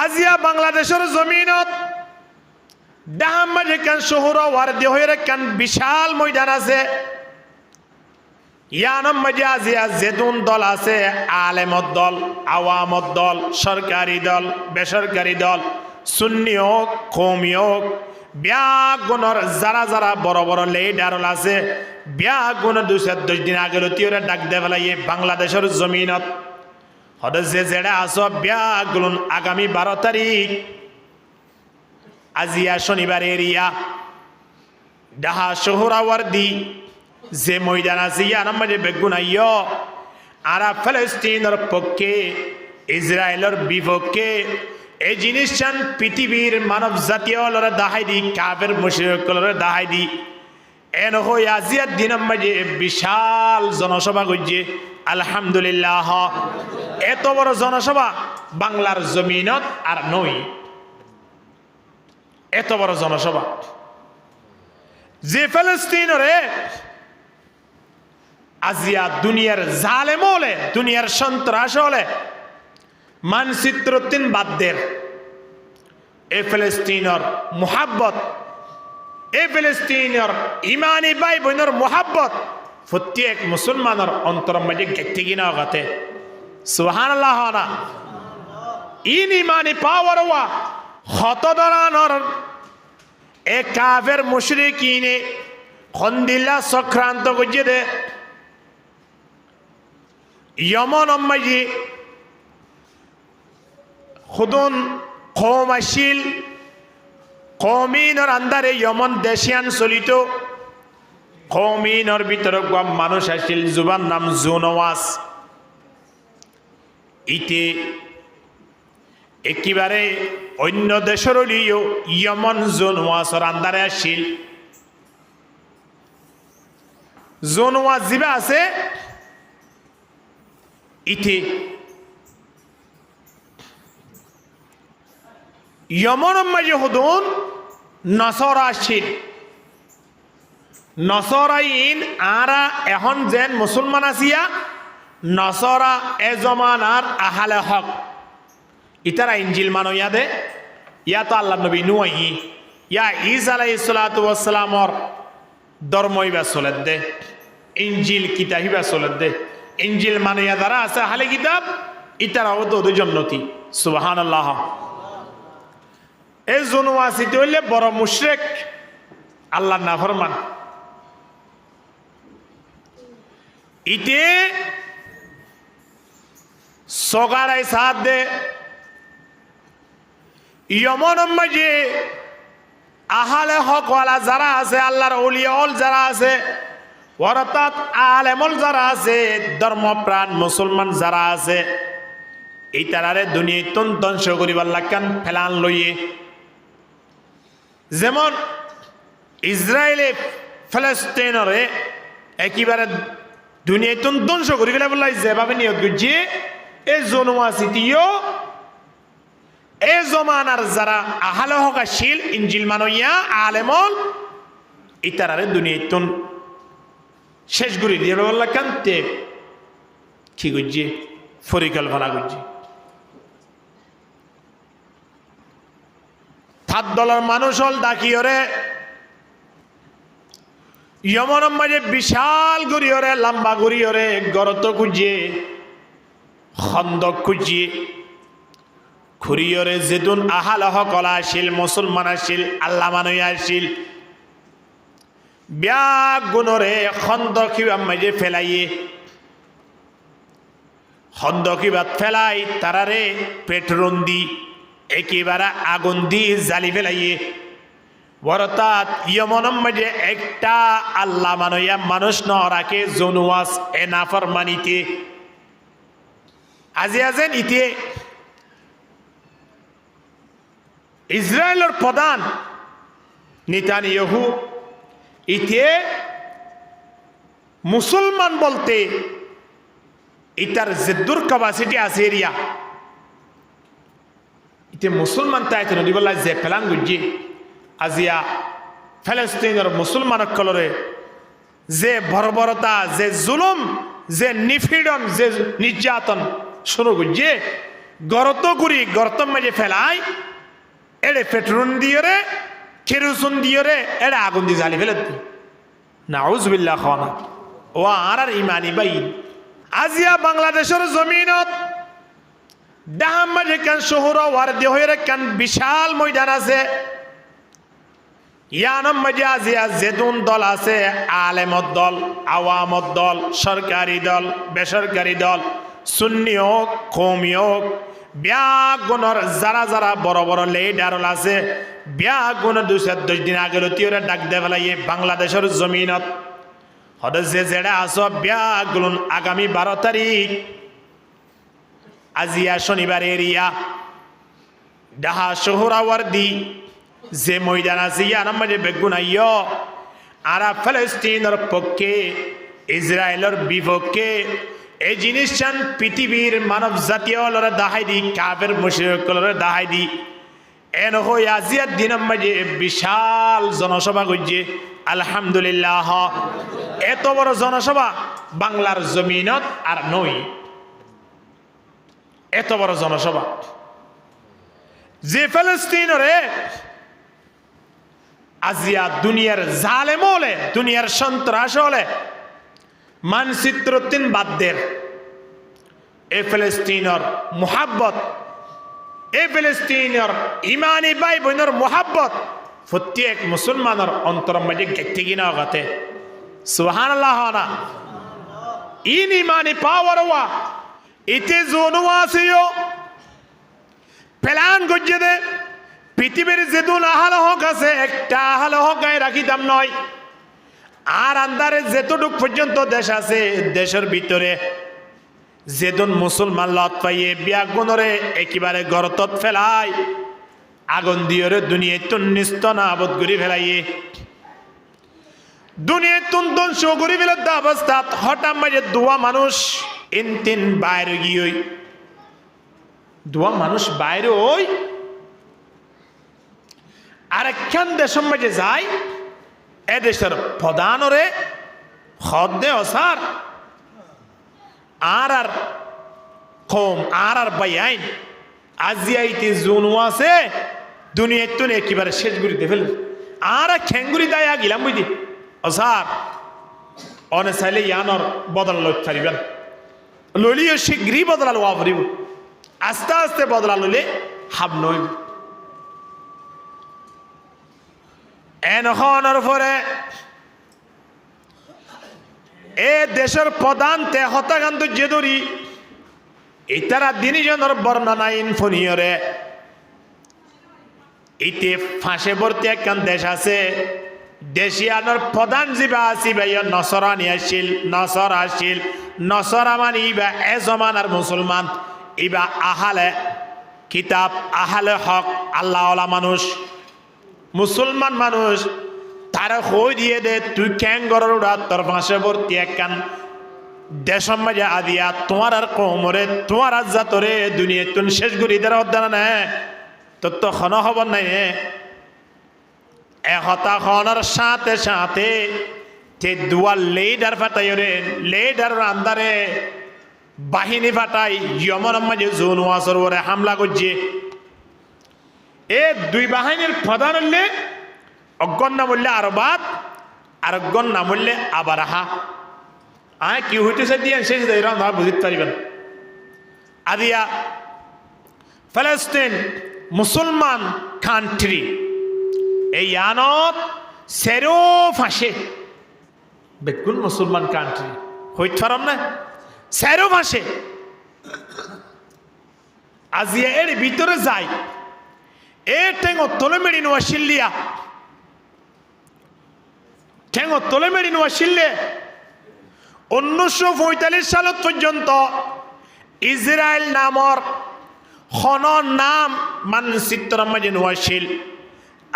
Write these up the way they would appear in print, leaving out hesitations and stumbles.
আজিয়া বাংলাদেশের জমিনত ডাহাম মাঝে কেন শহর ওয়ার্দি হয়ে কেন বিশাল ময়দান আছে ইয়ানম মাঝে আজিয়া যেদুন দল আছে আলেমত দল আওয়ামত দল সরকারি দল বেসরকারি দল সুন্নি হোক কৌমি হোক ব্যাগুণর যারা যারা বড় বড় লিডার আছে ব্যাগুণ 210 দিন আগে লতিওরা ডাক দে ফেলাই বাংলাদেশের জমিনত হদে যে যেটা আস ব্যাগুণ আগামী 12 তারিখ আজিয়া শনিবার এরিয়া ডাহা শহরাওয়ার্দি যে ময়দান আছে ইয়ার মাঝে বেগুন আইয় আরা ফিলিস্তিনের পক্ষে ইসরায়েলের বিপক্ষে এই জিনিসটান পৃথিবীর মানব জাতীয় লড়ে দাহাই দি কাফের মুশরিক লড়ে দাহাই দি এন হই আজিয়ার দিনের মাঝে বিশাল জনসভা করছে আলহামদুলিল্লাহ এত বড় জনসভা বাংলার জমিনত আর নই এত বড় জনসভা যে ফিলিস্তিনরে আজিয়া দুনিয়ার জালেম হলে দুনিয়ার সন্ত্রাস হলে মানচিত্র তিন বাদদের এ ফিলিস্তিনের মুহাব্বত এ ফিলিস্তিনের ইমানি ভাই বোনের মুহাব্বত প্রত্যেক মুসলমানের অন্তর মাঝে গেতে কিনা গাতে সুবহানাল্লাহ না ইন ইমানি পাওয়ার ওয়া হতদরানর এ কাফের মুশরিকিনে খন্দিল্লা সক্রান্ত গজে দে ইয়মন অম্মাজি খুদুন কৌম আসিল কৌমিনর আন্দারে ইয়মন দেশিয়ান চলিত কৌমিনর ভিতরে মানুষ আসিল জুবান নাম জুনওয়াস ইতে একেবারে অন্য দেশের ইয়মন জুনওয়াসর আন্দারে আসিল জুনওয়াস জিবা আছে ইতে ইয়মন মাঝে হদুন নসরা আসিল নসরাইন আরা এখন যেন মুসলমান আসিয়া নসরা এ জমানার আহালে হক ইতারা ইঞ্জিল মানো ইয়াদে ইয়া তো আল্লাহ নবী নুয়াই ইয়া ঈসা আলাইহিস সালাতু ওয়াস সালামর ধর্মই বা চলেত দে ইঞ্জিল কিতাবই বা চলেত দে ইঞ্জিল মানে ইয়া যারা আছে আহলে কিতাব ইতারাও তো জন্নতি সুবহানাল্লাহ এই জনওয়াসিতে হইলে বড় মুশরিক আল্লাহর নাফরমান ইতে সগাড়াই সাথ দে ইয়মন মাঝে আহালে হকওয়ালা যারা আছে আল্লাহর ওলিয়াল যারা আছে অর্থাৎ আলেমল যারা আছে ধর্মপ্রাণ মুসলমান যারা আছে এই তারারে দুনিয়ায় ধ্বংস করিবার লাগান ফেলান লইয়ে যেমন ইসরায়েলে ফিলিস্তিনরে একেবারে দুনিয়ায় ধ্বংস করি ফেলে বললাই যেভাবে নিয়োগ করছে এই জনওয়াসিটিও এই জমানার যারা আহলে হক আসিল ইঞ্জিল মানইয়া আলেমল এই তারারে দুনিয়ায় শেষ করে দিয়ে বললা কান্তে কি করছে পরিকল্পনা করছে সাত দলের মানুষ হল ডাকিওরে ইয়মন মাঝে বিশাল গড়িওরে লম্বা গড়িওরে গরত খুঁজিয়ে খন্দক খুঁজিয়ে খুঁড়িওরে যেদুন আহাল হকলা আসিল মুসলমান আসিল আল্লাহ মানুষ আসিল ব্যাগ গুণরে খন্দকিবা মাঝে ফেলাইয়ে খন্দকিবাত ফেলাই তারারে পেট্রোল দি একেবারে আগুন দিয়ে জ্বালি ফেলাইয়ে অর্থাৎ ইয়মনের মাঝে একটা আল্লাহ মানইয়া মানুষ ন রাখে জনওয়াস এ নাফরমানিতে আজি আছেন ইতে ইসরায়েলের প্রধান নেতানিয়াহু ইতে মুসলমান বলতে ইতার জিদ্দুর ক্যাপাসিটি আছে এরিয়া ইতে মুসলমান তাইতে নদী বলা যে ফেলান গুজি আজিয়া ফিলিস্তিনের মুসলমান কলরে যে বর্বরতা যে জুলুম যে নিপীড়ন যে নির্যাতন শুরু গুজি গর্ত গুড়ি গর্ত মাঝে ফেলাই এড়ে পেট্রোল দিয়ে রে কেরোসিন দিয়ে রে এড়ে আগুন দিয়ে জ্বালি ফেলে নাউজুবিল্লাহ খানা ও আর ইমানি বাইন আজিয়া বাংলাদেশের জমিনত ডাহাম মাঝে কান শহর ওয়ার্দি হয়ে কান বিশাল ময়দান আছে ইয়ানম মাঝে আজিয়া জেদুন দল আছে আলেমত দল আওয়ামত দল সরকারি দল বেসরকারি দল সুন্নি হোক কৌমি হোক ব্যাগুণর যারা যারা বড় বড় লিডার আছে ব্যাগুণ 210 দিন আগে লতিওরা ডাক দে ফেলাই বাংলাদেশের জমিনত হদ যে জেড়া আস ব্যাগুণ আগামী 12 তারিখ আজিয়া শনিবার এরিয়া ডাহা শহরাওয়ার্দি যে ময়দান আছে ইয়ার মাঝে বেগুন আইয় আরা ফিলিস্তিনের পক্ষে ইসরায়েলের বিপক্ষে এই জিনিসটান পৃথিবীর মানব জাতীয় লড়ে দাহাই দি কাফের মুশরিক লড়ে দাহাই দি এন হই আজিয়ার দিনের মাঝে বিশাল জনসভা করছে আলহামদুলিল্লাহ এত বড় জনসভা বাংলার জমিনত আর নই এত বড় জনসভা যে ফিলিস্তিনরে আজিয়া দুনিয়ার জালেম হলে দুনিয়ার সন্ত্রাস হলে মানচিত্র তিন বাদদের এ ফিলিস্তিনের মুহাব্বত এ ফিলিস্তিনের ইমানি ভাই বোনের মুহাব্বত প্রত্যেক মুসলমানের অন্তর মাঝে গেতে কিনা গাতে সুবহানাল্লাহ না ইন ইমানি পাওয়ার ওয়া ইতে জোনুয়া আসিও প্ল্যান গজ্জে দে পৃথিবীর যেদুন আহাল হক আছে একটা আহাল হক গায়ে রাখিতাম নয় আর আন্দারে যেতটুক পর্যন্ত দেশ আছে দেশের ভিতরে যেদুন মুসলমান লত পাইয়ে ব্যাগুণরে একেবারে গরতত ফেলাই আগুন দিয়রে দুনিয়ায় তুন নিস্ত না আবদ করি ফেলাইয়ে দুনিয়ায় তুন ধ্বংস করি ফেলে অবস্থা হঠাৎ মাঝে দুয়া মানুষ ইন তিন বাইরে গিয়ে দুয়া মানুষ বাইরে ওই আরেকখান দেশের মাঝে যায় এদেশের প্রধানরে খদ দে অসার আর কম আর বাইআইন আজিয়াইতে জুনু আছে দুনিয়ার তুন একেবারে শেষ গুড়িতে ফেলে আর খেঙ্গুরি দায় গিলাম বুঝি অসার অনে চাইলে ইয়ানর বদল লইতে পারিবেন লইলিও শীঘ্রই বদলা লওয়া পারিব আস্তে আস্তে বদলা লইলে হাব নই এনখনের পরে এ দেশের প্রধান তে হত্যাকাণ্ড যে দরি ইতারা দিনজনের বর্ণনা ইনফোনিয়রে ইতে ফাঁসে ভর্তি একখান দেশ আছে দেশিয়ানোর প্রধান জিবা আসি ভাই নসরানি আসিল নসরা মানে ইবা এ জমানার মুসলমান ইবা আহালে কিতাব আহালে হক আল্লাহওয়ালা মানুষ মুসলমান মানুষ তারা হই দিয়ে দে তুই ক্যাং গড়ের উড়া তোর ফাঁসে ভর্তি একখান দেশের মাঝে আদিয়া তোমার আর কোমরে তোমার আর জাতরে দুনিয়া তুন শেষ করি তারা অধ্যান নে তোর তো খন খবর নাই এহতা খনের সাথে সাথে তে দুয়ার লেডার ফাটাই রে লেডার আন্দারে বাহিনী ফাটাই ইয়মন মাঝে জোন ওয়াসর ওরে হামলা করছে এ দুই বাহিনীর প্রধান হলে অজ্ঞন নাম হইলে আরবাদ আর অজ্ঞন নাম হইলে আবারাহা কি হইতেছে দিয়ে শেষ বুঝতে পারিবেন আদিয়া ফিলিস্তিন মুসলমান কান্ট্রি এই আনত সেরো ফাঁসে বেগুন মুসলমান কান্ট্রি হইতে পারম না সেরো ফাঁসে আজিয়া এর ভিতরে যায় এ টেঙ্গো তোলে মেড়ি নোয়া শিল্লিয়া টেঙ্গো তোলে মেড়ি নোয়া শিল্লে 1945 সাল পর্যন্ত ইসরায়েল নামর খন নাম মানচিত্র মাঝে নোয়াশিল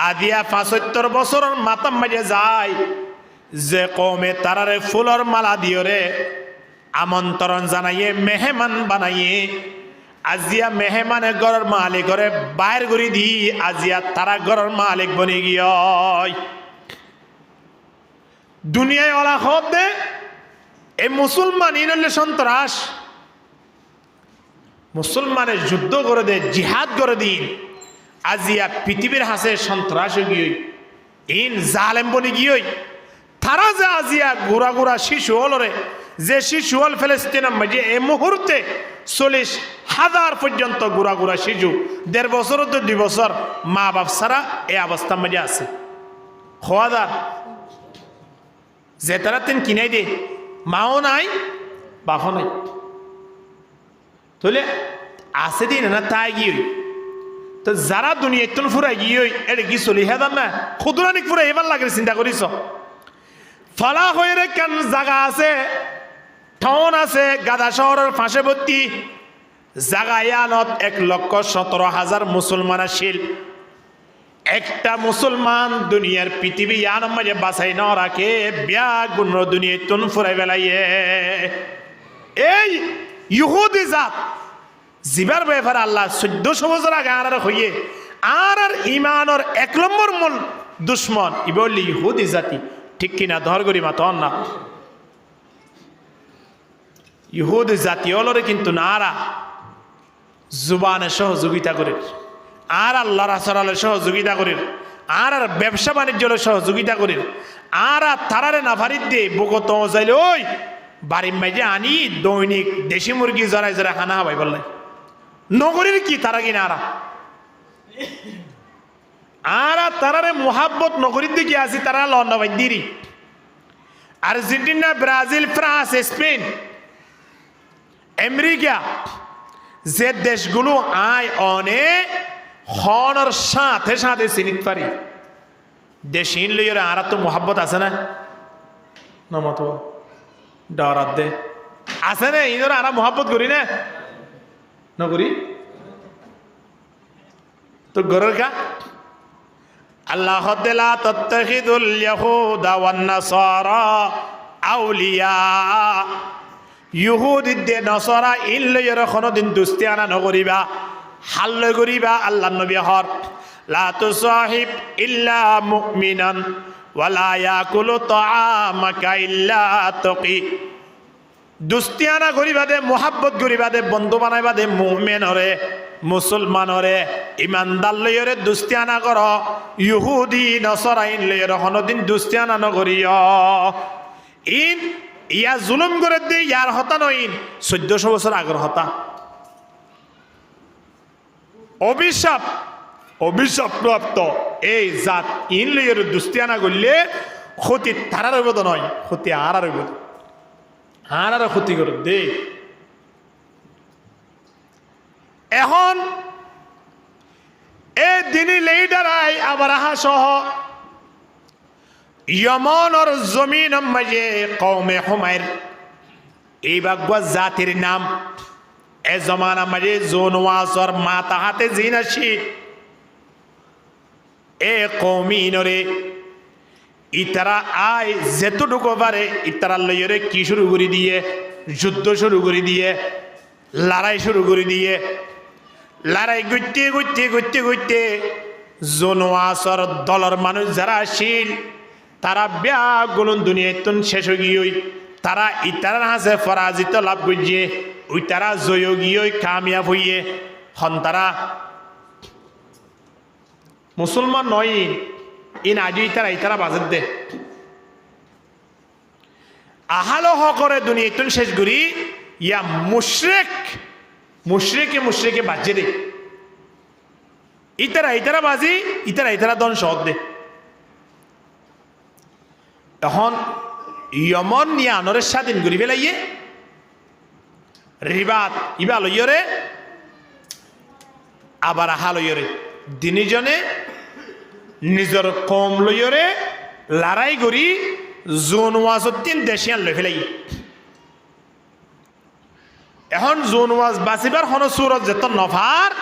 আদিয়া 75 বছরের মাতাম মাঝে যায় যে কমে তারারে ফুলর মালা দিয়রে আমন্ত্রণ জানাইয়ে মেহমান বানাইয়ে আজিয়া মেহমানে ঘরের মালিক করে বাইর করে দি আজিয়া তারা ঘরের মালিক বনে গিয়ে দুনিয়ায় ওলা খব দে এই মুসলমান ইনলে সন্ত্রাস মুসলমানের যুদ্ধ করে দে জিহাদ করে দিন আজিয়া পৃথিবীর হাসে সন্ত্রাস গিয়ে ইন জালেম বনি গিয়ে তারা যে আজিয়া গুড়া গুড়া শিশু হলরে যে শিশু হল ফিলিস্তিনের মাঝে এই মুহূর্তে 40,000 পর্যন্ত গুড়া গুড়া শিশু 1.5 বছর তো 2 বছর মা বাপ ছাড়া এই অবস্থার মাঝে আছে খোয়াদার যে তারা তিন কিনাই দে মাও নাই বাপও নাই তাহলে আছে দিন না তাই গিয়ে তো যারা দুনিয়া তুন ফুরাই গিয়ে এটা কি 40,000 না খুদরানিক ফুরাই এবার লাগে চিন্তা করিস ফলা হয়ে রে কেন জায়গা আছে টাউন আছে গাদা শহরের পার্শ্ববর্তী জাগায়ানত 1,17,000 মুসলমান আসিল একটা মুসলমান দুনিয়ার পৃথিবী ইয়ার মাঝে বাছাই না রাখে বিয়া গুণ দুনিয়া তুন ফুরাই বেলাইয়ে এই ইহুদি জাত জিবার ব্যাপার আল্লাহ 1400 বছর আগে আর হইয়ে আর ইমানের 1 নম্বর মূল দুশ্মন ইবলি ইহুদি জাতি ঠিক কিনা ধর করি মা তখন না ইহুদি জাতি হলরে কিন্তু নারা জুবানে সহযোগিতা করে আর আল্লাহ রাসূলের সহযোগিতা করে আর ব্যবসা বাণিজ্যের সহযোগিতা করে আর তারারে নাফারিদ দে বকত যাইলে ওই বাড়ির মাঝে আনি দৈনিক দেশি মুরগি জড়াই জড়াই খানা হবাই বললাই নগরীর কি তারা কিনা আর তারারে মোহাব্বত নগরীর দিকে আসি তারা লন্ডন দিরি Argentina Brazil France Spain America যে দেশগুলো আয় অনেক হনর সাথে সাথে চিনিত পারি দেশিন লইরে আর তো মোহাব্বত আছে না নমত ডরাত দে আছে না ইনর আর মোহাব্বত করি না নগরী তো গরের কা আল্লাহ লা তাত্তাখিদুল ইয়াহুদা ওয়ান নাসারা আউলিয়া ইহুদিদে নসারা ইল্লাইরা কোনদিন দুস্তিয়ানা নগরিবা হাল্লে করিবা আল্লাহর নবী হর লা তুসাহিব ইল্লা মুমিনান ওয়ালা ইয়াকুলু তাআমাকা ইল্লা তাকি দুস্তিয়ানা করিবা দে মোহাব্বত করিবা দে বন্ধু বানাইবা দে মুমিন হরে মুসলমান হরে ইমানদার লইরে দুস্তিয়ানা কর ইহুদি নসরাইন লইরে কোনদিন দুস্তিয়ানা নগরিও ইন ইয়া জুলুম করে দে ইয়ার হতা নইন 1400 বছর আগের হতা অভিশাপ প্রাপ্ত এই জাত ইন লইরে দুস্তিয়ানা করলে ক্ষতি তারার হইব নয় ক্ষতি আর হইব আর ক্ষতি করে দে এখন এই দিনই লিডারাই আবার আহা সহ ইয়মনের জমিন মাঝে কওমে হুমায়র এই বাগবা জাতির নাম এ জমানা মাঝে জোনওয়াজর মাতা হাতে জিনাসি এ কৌমিনরে ইতারা আয় যেতটুকু পারে ইতারা লইরে কি শুরু করে দিয়ে যুদ্ধ শুরু করে দিয়ে লড়াই শুরু করে দিয়ে লড়াই গুটতে গুটতে গুটতে গুটতে জোনওয়াসর দলের মানুষ যারা আসিল তারা ব্যাগুলন দুনিয়াতুন শেষ গিয়ে তারা ইতারার হাসে পরাজিত লাভ করছে ওই তারা জয় গিয়ে কামিয়াব হইয়ে হন তারা মুসলমান নয় ইন আজি ইতারা বাজেত দে আহালো হ করে দুনিয়াতুন শেষ করি ইয়া মুশরিকে বাজে দে ইতারা বাজি ইতারা দন সহদ দে এখন ইয়মন নিয়ে আনরের স্বাধীন করি ফেলাইয়ে রিবাত ইবা লইয়রে আবার আহা লইয়রে দিনিজনে নিজের কম লইয়রে লড়াই করি জোনওয়াজদ্দিন দেশিয়ান লই ফেলাই এখন জোনওয়াজ বাঁচিবার হন সুরত যেত নফার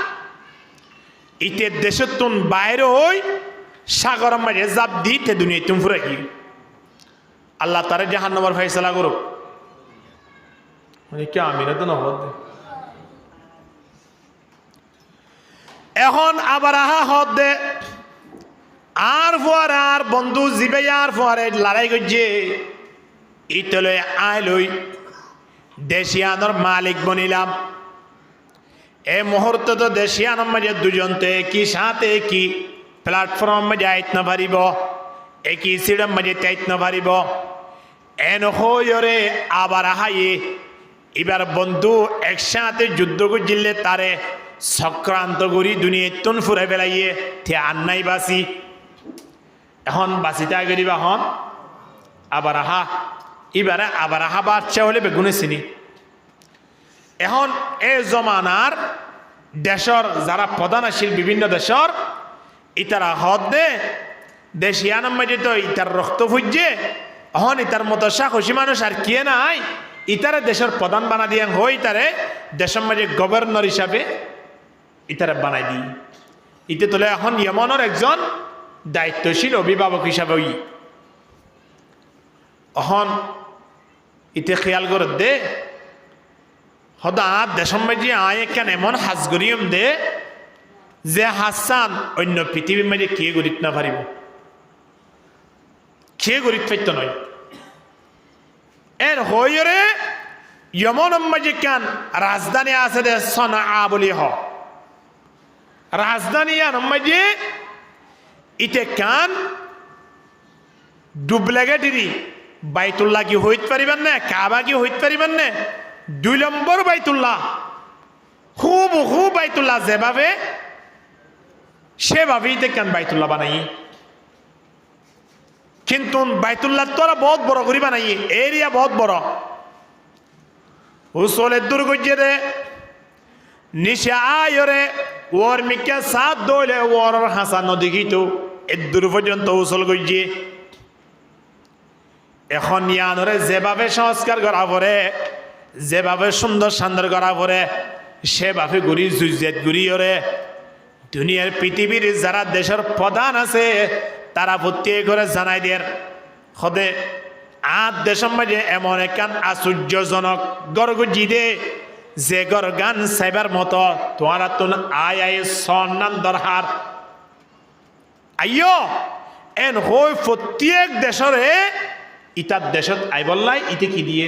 ইতে দেশের তুন বাইরে হই সাগর মাঝে জাপ দিতে দুনিয়া তুম ফুরে কি আল্লাহ তারে জাহান্নামের ফয়সালা করুক মানে কি আমিরা তো নহদ এখন আবার আহা হদ দে আর ফুয়ারে আর বন্ধু জিবে আর ফুয়ারে লড়াই করছে ইতলে আয় লই দেশিয়ানোর মালিক বনিলাম এ মুহূর্তে তো দেশিয়ানোর মাঝে দুজনতে কি সাথে কি প্ল্যাটফর্ম মাঝে আইত না পারিব একই সিডের মাঝে তাইত না পারিব এন হইরে আবার হাইয়ে এবার বন্ধু একসাথে যুদ্ধ করলে তারে সক্রান্ত করি দুনিয়া তুন ফুরে বেলাইয়ে থে আন্নাই বাসি এখন বাসিটা গরিবা হন আবার আহা এবারে আবার আহা বাচ্চা হলে বেগুনে চিনি এখন এই জমানার দেশর যারা প্রধান আছিল বিভিন্ন দেশর ইতারা হদ দে দেশিয়ানার মাঝে তো ইতার রক্ত ফুজছে এখন ইতার মতো সাহসী মানুষ আর কে নাই ইতারে দেশের প্রধান বানা দিয়ে হই ইতারে দেশের মাঝে গভর্নর হিসাবে ইতারে বানাই দিই ইতে তোলে এখন ইয়েমনের একজন দায়িত্বশীল অভিভাবক হিসাবে ওই এখন ইতে খেয়াল করে দে হদা দেশের মাঝে আয় কেন এমন হাজগরিয়ম দে যে হাসান অন্য পৃথিবীর মাঝে কে গরিত না পারিব কে গরিত পাইত নয় এর হইরে ইয়মন মাঝে কেন রাজধানী আছে দে সনা বলি হ রাজধানী মাঝে ইতে কান ডুবলেগেটিরি বাইতুল্লাহ কি হইত পারিবেন না কাবা কি হইত পারিবেন না 2 নম্বর বাইতুল্লাহ খুব বাইতুল্লাহ যেভাবে সেভাবেই ইতে কান বাইতুল্লাহ বানাই কিন্তু বাইতুল্লাহ তোরা বহুত বড় করে বানাই এরিয়া বহুত বড় উসলের দুর্গজ্জে দে নিশে আয়রে ওর মিকে সাত দইলে ওর হাসা নদী গিতো এর দূর পর্যন্ত উসল গজ্জে এখন ইয়ানরে যেভাবে সংস্কার করা পরে যেভাবে সুন্দর সুন্দর করা পরে সেভাবে ঘুরি জুজেত ঘুরি ওরে দুনিয়ার পৃথিবীর যারা দেশের প্রধান আছে তারা প্রত্যেক করে জানাই দিয়ে হদে আর দেশের মাঝে এমন একখান আশ্চর্যজনক গর্গজি দে যে গর গান সাইবার মতো তোমারা তুন আয় সন্নান দরহার আইয় এন হই প্রত্যেক দেশরে ইতার দেশত আই বললাই ইতে কি দিয়ে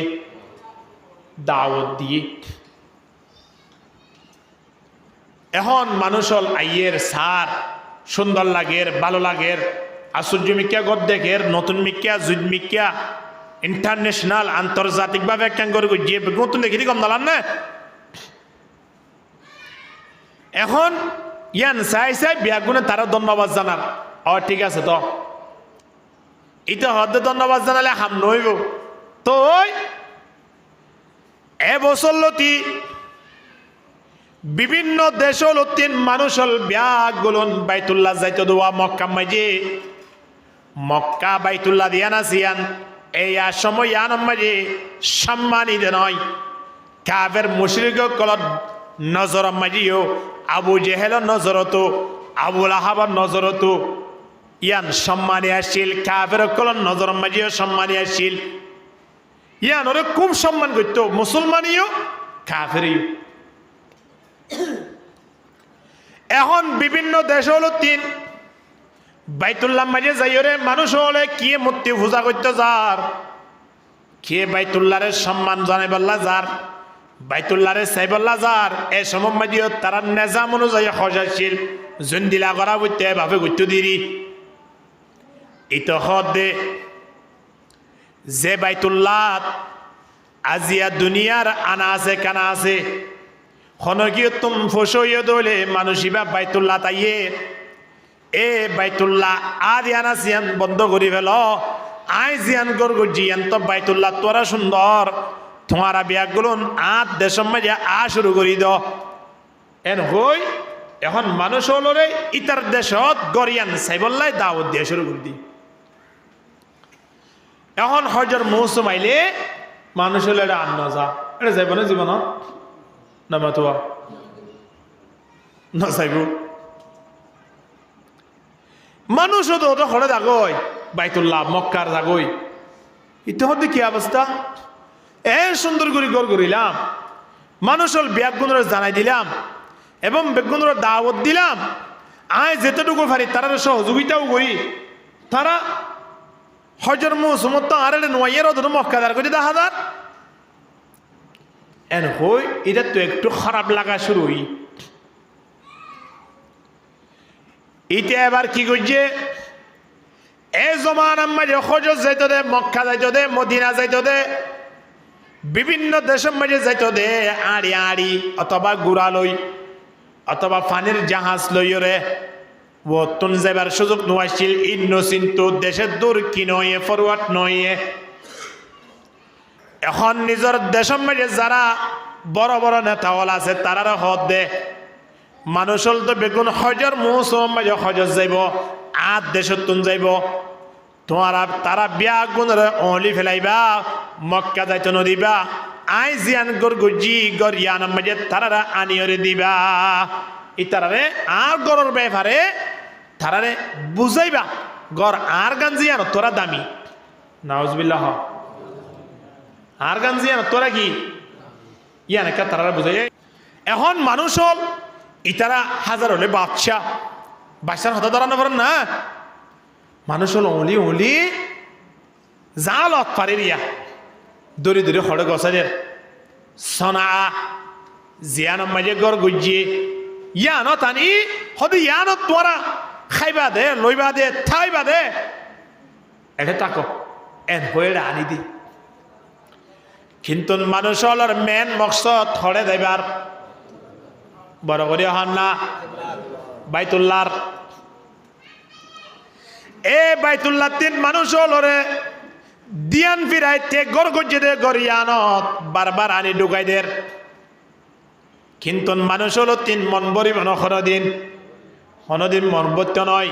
দাওয়াত দিয়ে এখন মানুষ হল আইয়ের সার সুন্দর লাগের ভালো লাগের আশ্চর্য মিক্যা গদ দেখের নতুন মিক্যা যুদ্ধ মিক্যা ইন্টারন্যাশনাল আন্তর্জাতিকভাবে একখান করে যে নতুন দেখি কম দালান না এখন ইয়ান চাই বিয়াগুনে তারা ধন্যবাদ জানার ঠিক আছে তো এটা হদে ধন্যবাদ জানালে হাম নইব তো এবছর লতি বিভিন্ন দেশ লতিন মানুষ হল ব্যাগ গুলন বাইতুল্লাহ যাইতে দেওয়া মক্কা মাঝে মক্কা বাইতুল্লাহ দিয়ান আসিয়ান এই সময় ইয়ান মাঝে সম্মানিত নয় কাফের মুশরিক কলত নজর মাঝিও আবু জেহেলের নজরতো আবুল আহাবার নজরতো ইয়ান সম্মানী আসছিল কাফের কলন নজর মাঝিও সম্মানী আসছিল ইয়ান ওরে খুব সম্মান করত মুসলমানিও কাফেরিও এখন বিভিন্ন দেশ হলো তিন বাইতুল্লাহ মাঝে যাইরে মানুষ হলে কি মূর্তি পূজা করতে যার কে বাইতুল্লাহের সম্মান জানাই বললা যার বাইতুল্লাহরে চাই বললা যার এ সময় মাঝে তারা নেজাম অনুযায়ী সজাইছিল জুন্দিলা করা বইতে ভাবে গুরুত্ব দিরি ইত দে যে বাইতুল্লাহ আজিয়া দুনিয়ার আনা আছে কানা আছে হনগিয়ে তুম ফসইয়ে দলে মানুষিবা বাইতুল্লাহ তাইয়ে এ বাইতুল্লাহ আর ইয়ানা জিয়ান বন্ধ করি ফেল আই জিয়ান গর্গ জিয়ান তো বাইতুল্লাহ তোরা সুন্দর তোমারা বিয়াগুলো আট দেশের মাঝে শুরু করি দ এন হই এখন মানুষ হলো রে ইতার দেশত গরিয়ান সাইবল্লাই দাওয়াত দিয়ে শুরু করে দি এখন হজর মৌসুম আইলে মানুষ হলো এটা আন্ন যা এটা যাইব না জীবন না মাতুয়া না চাইব মানুষ তো ঘরে যাগই বাইতুল্লাহ মক্কার যাগই ইতিমধ্যে কি অবস্থা এ সুন্দর করে গড় করিলাম মানুষ হল ব্যাগুণরে জানাই দিলাম এবং বেগুণরে দাওয়াত দিলাম আয় যেতেটুকু পারি তারা সহযোগিতাও করি তারা হজর মৌসুমত আর নোয়াইয়ের ধরো মক্কাদার করে 10,000 এন হই এটা তো একটু খারাপ লাগা শুরু হই ইতে এবার কি করছে এই জমানার মাঝে হজ যাইতো দে, মক্কা যাইতো দে, মদিনা যাইতো দে, বিভিন্ন দেশের মাঝে যাইতো দে আড়ি আড়ি অথবা গুড়া লই অথবা পানির জাহাজ লইরে ও তুন যাইবার সুযোগ নোয়াইছিল ইন্ন কিন্তু দেশের দূর কি নয় ফরওয়ার্ড নয়। এখন নিজের দেশের মাঝে যারা বড় বড় নেতাওয়ালা আছে তারারও হদ দে মানুষ হল তো বেগুন হজর মৌসুম মাঝে হজর যাইব আর দেশত তুন যাইব তোমারা তারা বিয়া গুণরে অলি ফেলাইবা মক্কা যাইতো নদিবা আই জিয়ান গর গুজি গর ইয়ানার মাঝে তারারা আনিয়রে দিবা ই তারারে আর গরর ব্যাপারে তারারে বুঝাইবা গর আর গান জিয়ান তোরা দামি নাউজুবিল্লাহ আর গান জিয়ান তোরা কি ইয়ান একটা তারারা বুঝাই। এখন মানুষ হল ইতারা হাজার হলে বাদশার হতা ধরানো পারেন না মানুষ হল অলি অলি যা লত পারে রিয়া দড়ি দড়ি হড়ে গছাদের সনা জিয়ান মাঝে গড় গুজিয়ে ইয়ানো তানি হদে ইয়ানো তোরা খাইবা দে লইবা দে থাইবা দে এটা তাকো এন হয়ে আনি দি কিন্তু মানুষ হল মেন মকসদ হড়ে দেবার বড় করে হন না বাইতুল্লাহর এ বাইতুল্লাহ তিন মানুষ হলরে দিয়ান ফিরাইতে গড় গজ্জে দে গরিয়ানত বারবার আনি ঢুকাই দের কিন্তু মানুষ হলো তিন মন বরি মন হনদিন মন বত্য নয়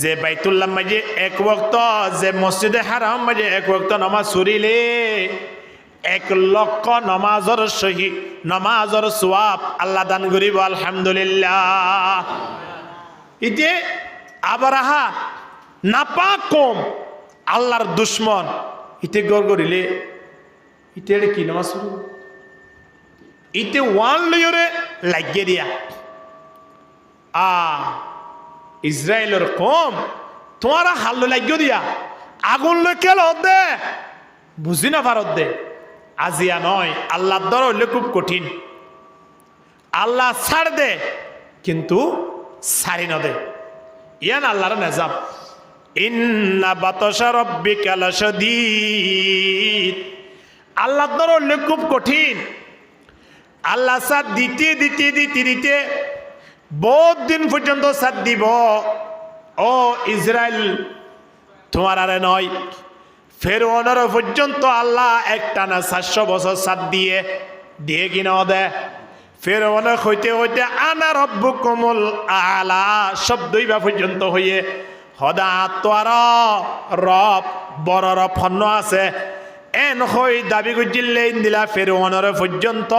যে বাইতুল্লাহ মাঝে এক ওয়াক্ত যে মসজিদে হারাম মাঝে এক ওয়াক্ত নামাজ সুরিলে 1,00,000 নমাজর সহি নমাজর সোয়াব আল্লাহ দান করিব আলহামদুলিল্লাহ। ইতে আবরাহা নাপাক কম আল্লাহর দুশ্মন ইতে গড় গড়িলে ইতে কি নামাজ শুরু ইতে ওয়ান লইরে লাগিয়ে দিয়া ইসরায়েলের কম তোমারা হাল্লো লাগিয়ে দিয়া আগুন লই কেল দে বুঝি না ভারত দে আজিয়া নয় আল্লাহর দর হইলে খুব কঠিন আল্লাহ ছাড় দে কিন্তু ছাড়ি ন দে ইয়ান আল্লাহর নিজাম ইন্না বাতাশা রাব্বিকা লাশাদীদ আল্লাহর দর হইলে খুব কঠিন আল্লাহ সাথ দিতে দিতে দিতে দিতে বহুত দিন পর্যন্ত সাথ দিব ও ইসরায়েল তোমার আরে নয় ফেরআউনের পর্যন্ত আল্লাহ একটানা 700 বছর সাথ দিয়ে কিনা দে ফেরআউনের হইতে হইতে আনা রব্বুকুমুল আলা শব্দই বা পর্যন্ত হইয়ে হদা তোর রব বড় রব ফন্ন আছে এন হই দাবি গুজিল্লে দিলা ফেরআউনের পর্যন্ত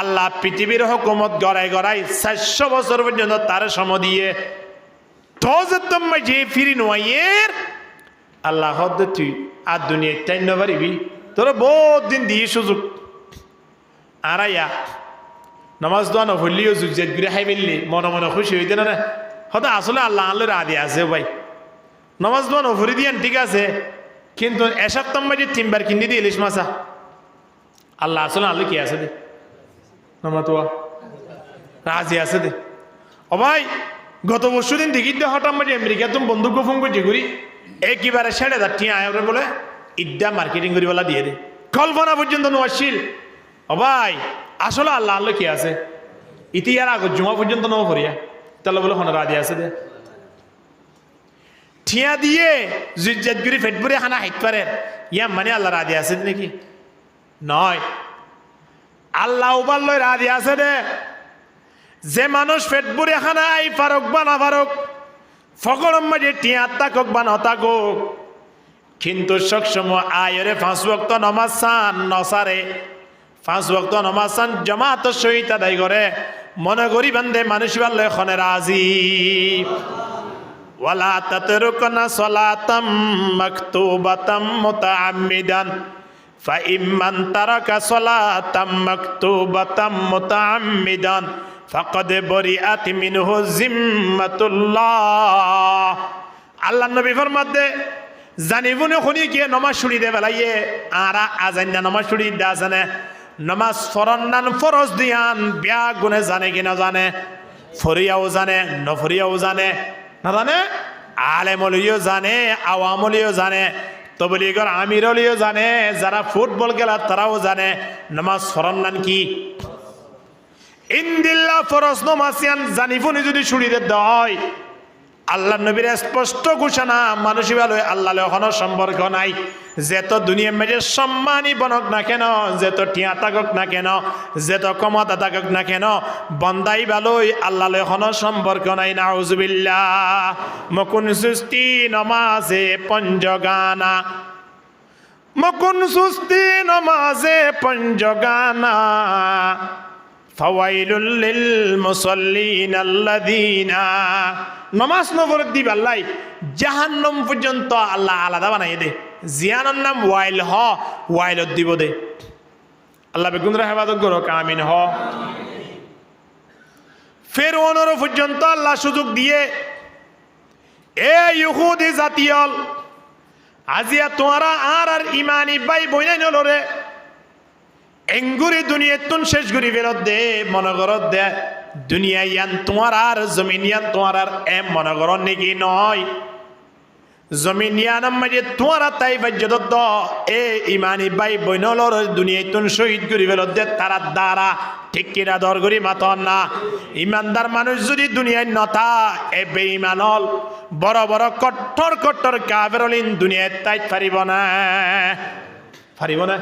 আল্লাহ পৃথিবীর হুকুমত গড়াই গড়াই 700 বছর পর্যন্ত তার সম দিয়ে তো যে তুমি যে ফিরি নয়ের আল্লাহ হদ তুই আর দুনিয়ায় তাই না পারিবি তোর বহুত দিন দিয়ে সুযোগ আরাইয়া নামাজ দোয়ানো হইলিও জুজেদ ঘুরে খাই ফেললি মনে মনে খুশি হইতে না হয়তো আসলে আল্লাহ আল্লাহর আদি আছে ভাই নামাজ দোয়ানো ভরি দিয়েন ঠিক আছে কিন্তু এসপ্তাহ মাঝে 3 বার কিনে দিয়ে ইলিশ মাছা আল্লাহ আসলে আল্লাহ কি আছে দে নামাতোয়া রাজি আছে দে ও ভাই গত বছর দিন দেখি হঠাৎ মাঝে আমেরিকা তুমি বন্ধুক ফোন করছি ঘুরি একেবারে 7,500 টিয়া আয় বলে ইদ্যা মার্কেটিং করি বলা দিয়ে দে কল্পনা পর্যন্ত নোয়াশিল ও ভাই আসলে আল্লাহ আল্লাহ কি আছে ইতিহার আগ জুমা পর্যন্ত নও ভরিয়া তাহলে বলে হন রাজি আছে দে ঠিয়া দিয়ে জুজ্জাত গুরি ফেটপুরে খানা হাইট পারে ইয়া মানে আল্লাহ রাজি আছে নাকি নয় আল্লাহ উবার লয় রাজি আছে দে যে মানুষ ফেটপুরে খানা আই ফারুক বা না ফারুক ফকরম মাঝে টিয়া তাকক বা নতাকক কিন্তু সবসময় আয়রে 5 ওয়াক্ত নামাজ সান নসারে 5 ওয়াক্ত নামাজ সান জামাত সহিত আদায় করে মনে করি বান্ধে মানুষ বাল্লে খনে রাজি ওয়ালা তাতরুকনা সালাতাম মাকতুবাতাম মুতাআম্মিদান ফাইম্মান তারাকা সালাতাম মাকতুবাতাম মুতাআম্মিদান ফাকাদ বরিআত মিনহু জিম্মাতুল্লাহ আল্লাহ নবী ফরমাতে জানিবুনে খুনি কি নামাজ ছুড়ি দে বেলাইয়ে আরা আজান না নামাজ ছুড়ি দা জানে নামাজ ফরনান ফরজ দিয়ান বিয়া গুনে জানে কি না জানে ফরিয়াও জানে নফরিয়াও জানে না জানে আলেমলিও জানে আওয়ামলিও জানে তবলিগর আমিরলিও জানে যারা ফুটবল খেলা তারাও জানে নামাজ ফরন্নান কি ইন্দিল্লা ফরজ নমাসিয়ান জানিফুনি যদি শুড়িতে দেয় আল্লাহ নবীর স্পষ্ট ঘোষণা মানুষই ভালো আল্লাহ এখনো সম্পর্ক নাই যেত দুনিয়ার মেজে সম্মানই বনক না কেন যেত টিয়া থাকক না কেন যেত ক্ষমতা থাকক না কেন বন্দাই ভালোই আল্লাহ এখনো সম্পর্ক নাই নাউজুবিল্লাহ মকুন সুস্তি নমাজে পঞ্জগানা মকুন সুস্তি নমাজে পঞ্জগানা ফাওয়াইলুল লিল মুসাল্লিন আল্লাযিনা নমাজ নফর দিব আল্লাহ জাহান্নাম পর্যন্ত আল্লাহ আলাদা বানাই দে জিয়ানোর নাম ওয়াইল হ ওয়াইলত দিব দে আল্লাহ বেগুনরা হেফাজত করো আমিন হ ফেরআউনের পর্যন্ত আল্লাহ সুযোগ দিয়ে এ ইহুদি জাতীয়ল আজিয়া তোরা আর ইমানি ভাই বইনাই নলরে এঙ্গুরি দুনিয়া তুন শেষ করি ফেরত দে মনে করত দে দুনিয়া ইয়ান তোমার আর জমিন ইয়ান তোমার আর এম মনে কর নাকি নয় জমিন ইয়ান মাঝে তোমার তাই বাজ্যত এ ইমানি ভাই বইনলর দুনিয়া তুন শহীদ করি ফেরত দে তারা দ্বারা ঠিক কিনা দর করি মাতন না ইমানদার মানুষ যদি দুনিয়ায় নথা এ বেঈমানল বড় বড় কট্টর কট্টর কাফেরলিন দুনিয়ায় তাই পারিব না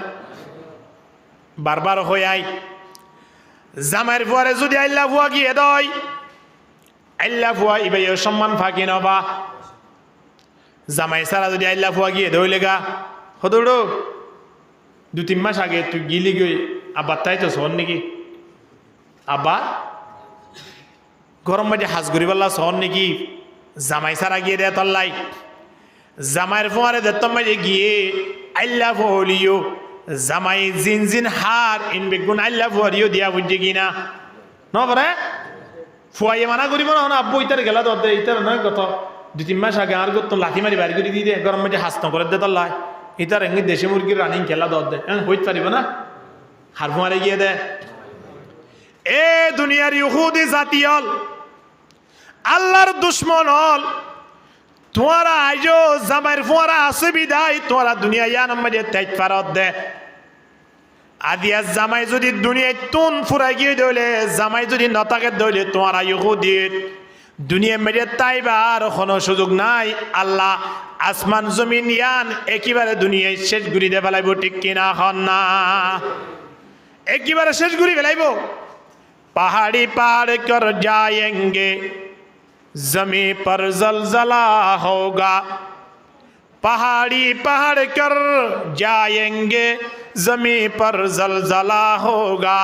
বারবার হয়ে আই জামাইর ফুয়ারে যদি আল্লাহ ফুয়া গিয়ে দয় আল্লাহ ফুয়া ইবে সম্মান ফাঁকি নবা জামাই সারা যদি আল্লাহ ফুয়া গিয়ে দই লেগা হতোড়ো 2-3 মাস আগে তুই গিলি গই আব্বা তাই তো শোন নাকি আব্বা গরম মাঝে হাজ করি বললা শোন নাকি জামাই সারা গিয়ে দে তল্লাই জামাইয়ের ফুয়ারে দেখতাম মাঝে গিয়ে আল্লাহ ফুলিও জামাই জিন জিন হার ইন বেগুন আল্লাহ ফুয়ারিও দিয়া বুঝছে কিনা নবরে ফুয়াইয়ে মানা করিব না আব্বু ইতার গেলা দে ইতার নয় কত 2-3 মাস আগে আর গত লাঠি মারি বাড়ি করে দিয়ে দে গরম মাঝে হাস্ত করে দে তল্লাই ইতার এঙ্গি দেশি মুরগির রানিং খেলা দে হইতে পারিব না হার ফুয়ারে গিয়ে দে এ দুনিয়ার ইহুদি জাতীয়ল আল্লাহর দুশ্মন হল তোমারা আইজো জামাইর ফুয়ারা আছে বিদায় তোমারা দুনিয়া ইয়ান মাঝে তেজ পারত দে আদিয়া জামাই যদি দুনিয়ায় তুন ফুরাই গিয়ে দইলে জামাই যদি নতাকে দইলে তোমারা ইহুদির দুনিয়া মেরে তাইবার কোনো সুযোগ নাই আল্লাহ আসমান জমিন ইয়ান একেবারে দুনিয়ায় শেষ ঘুরি দে ফেলাইব ঠিক কিনা হন না একেবারে শেষ ঘুরি ফেলাইব पहाड़ी पार कर जाएंगे जमी पर जलजला होगा पहाड़ी पहाड़ कर जाएंगे जमी पर जलजला होगा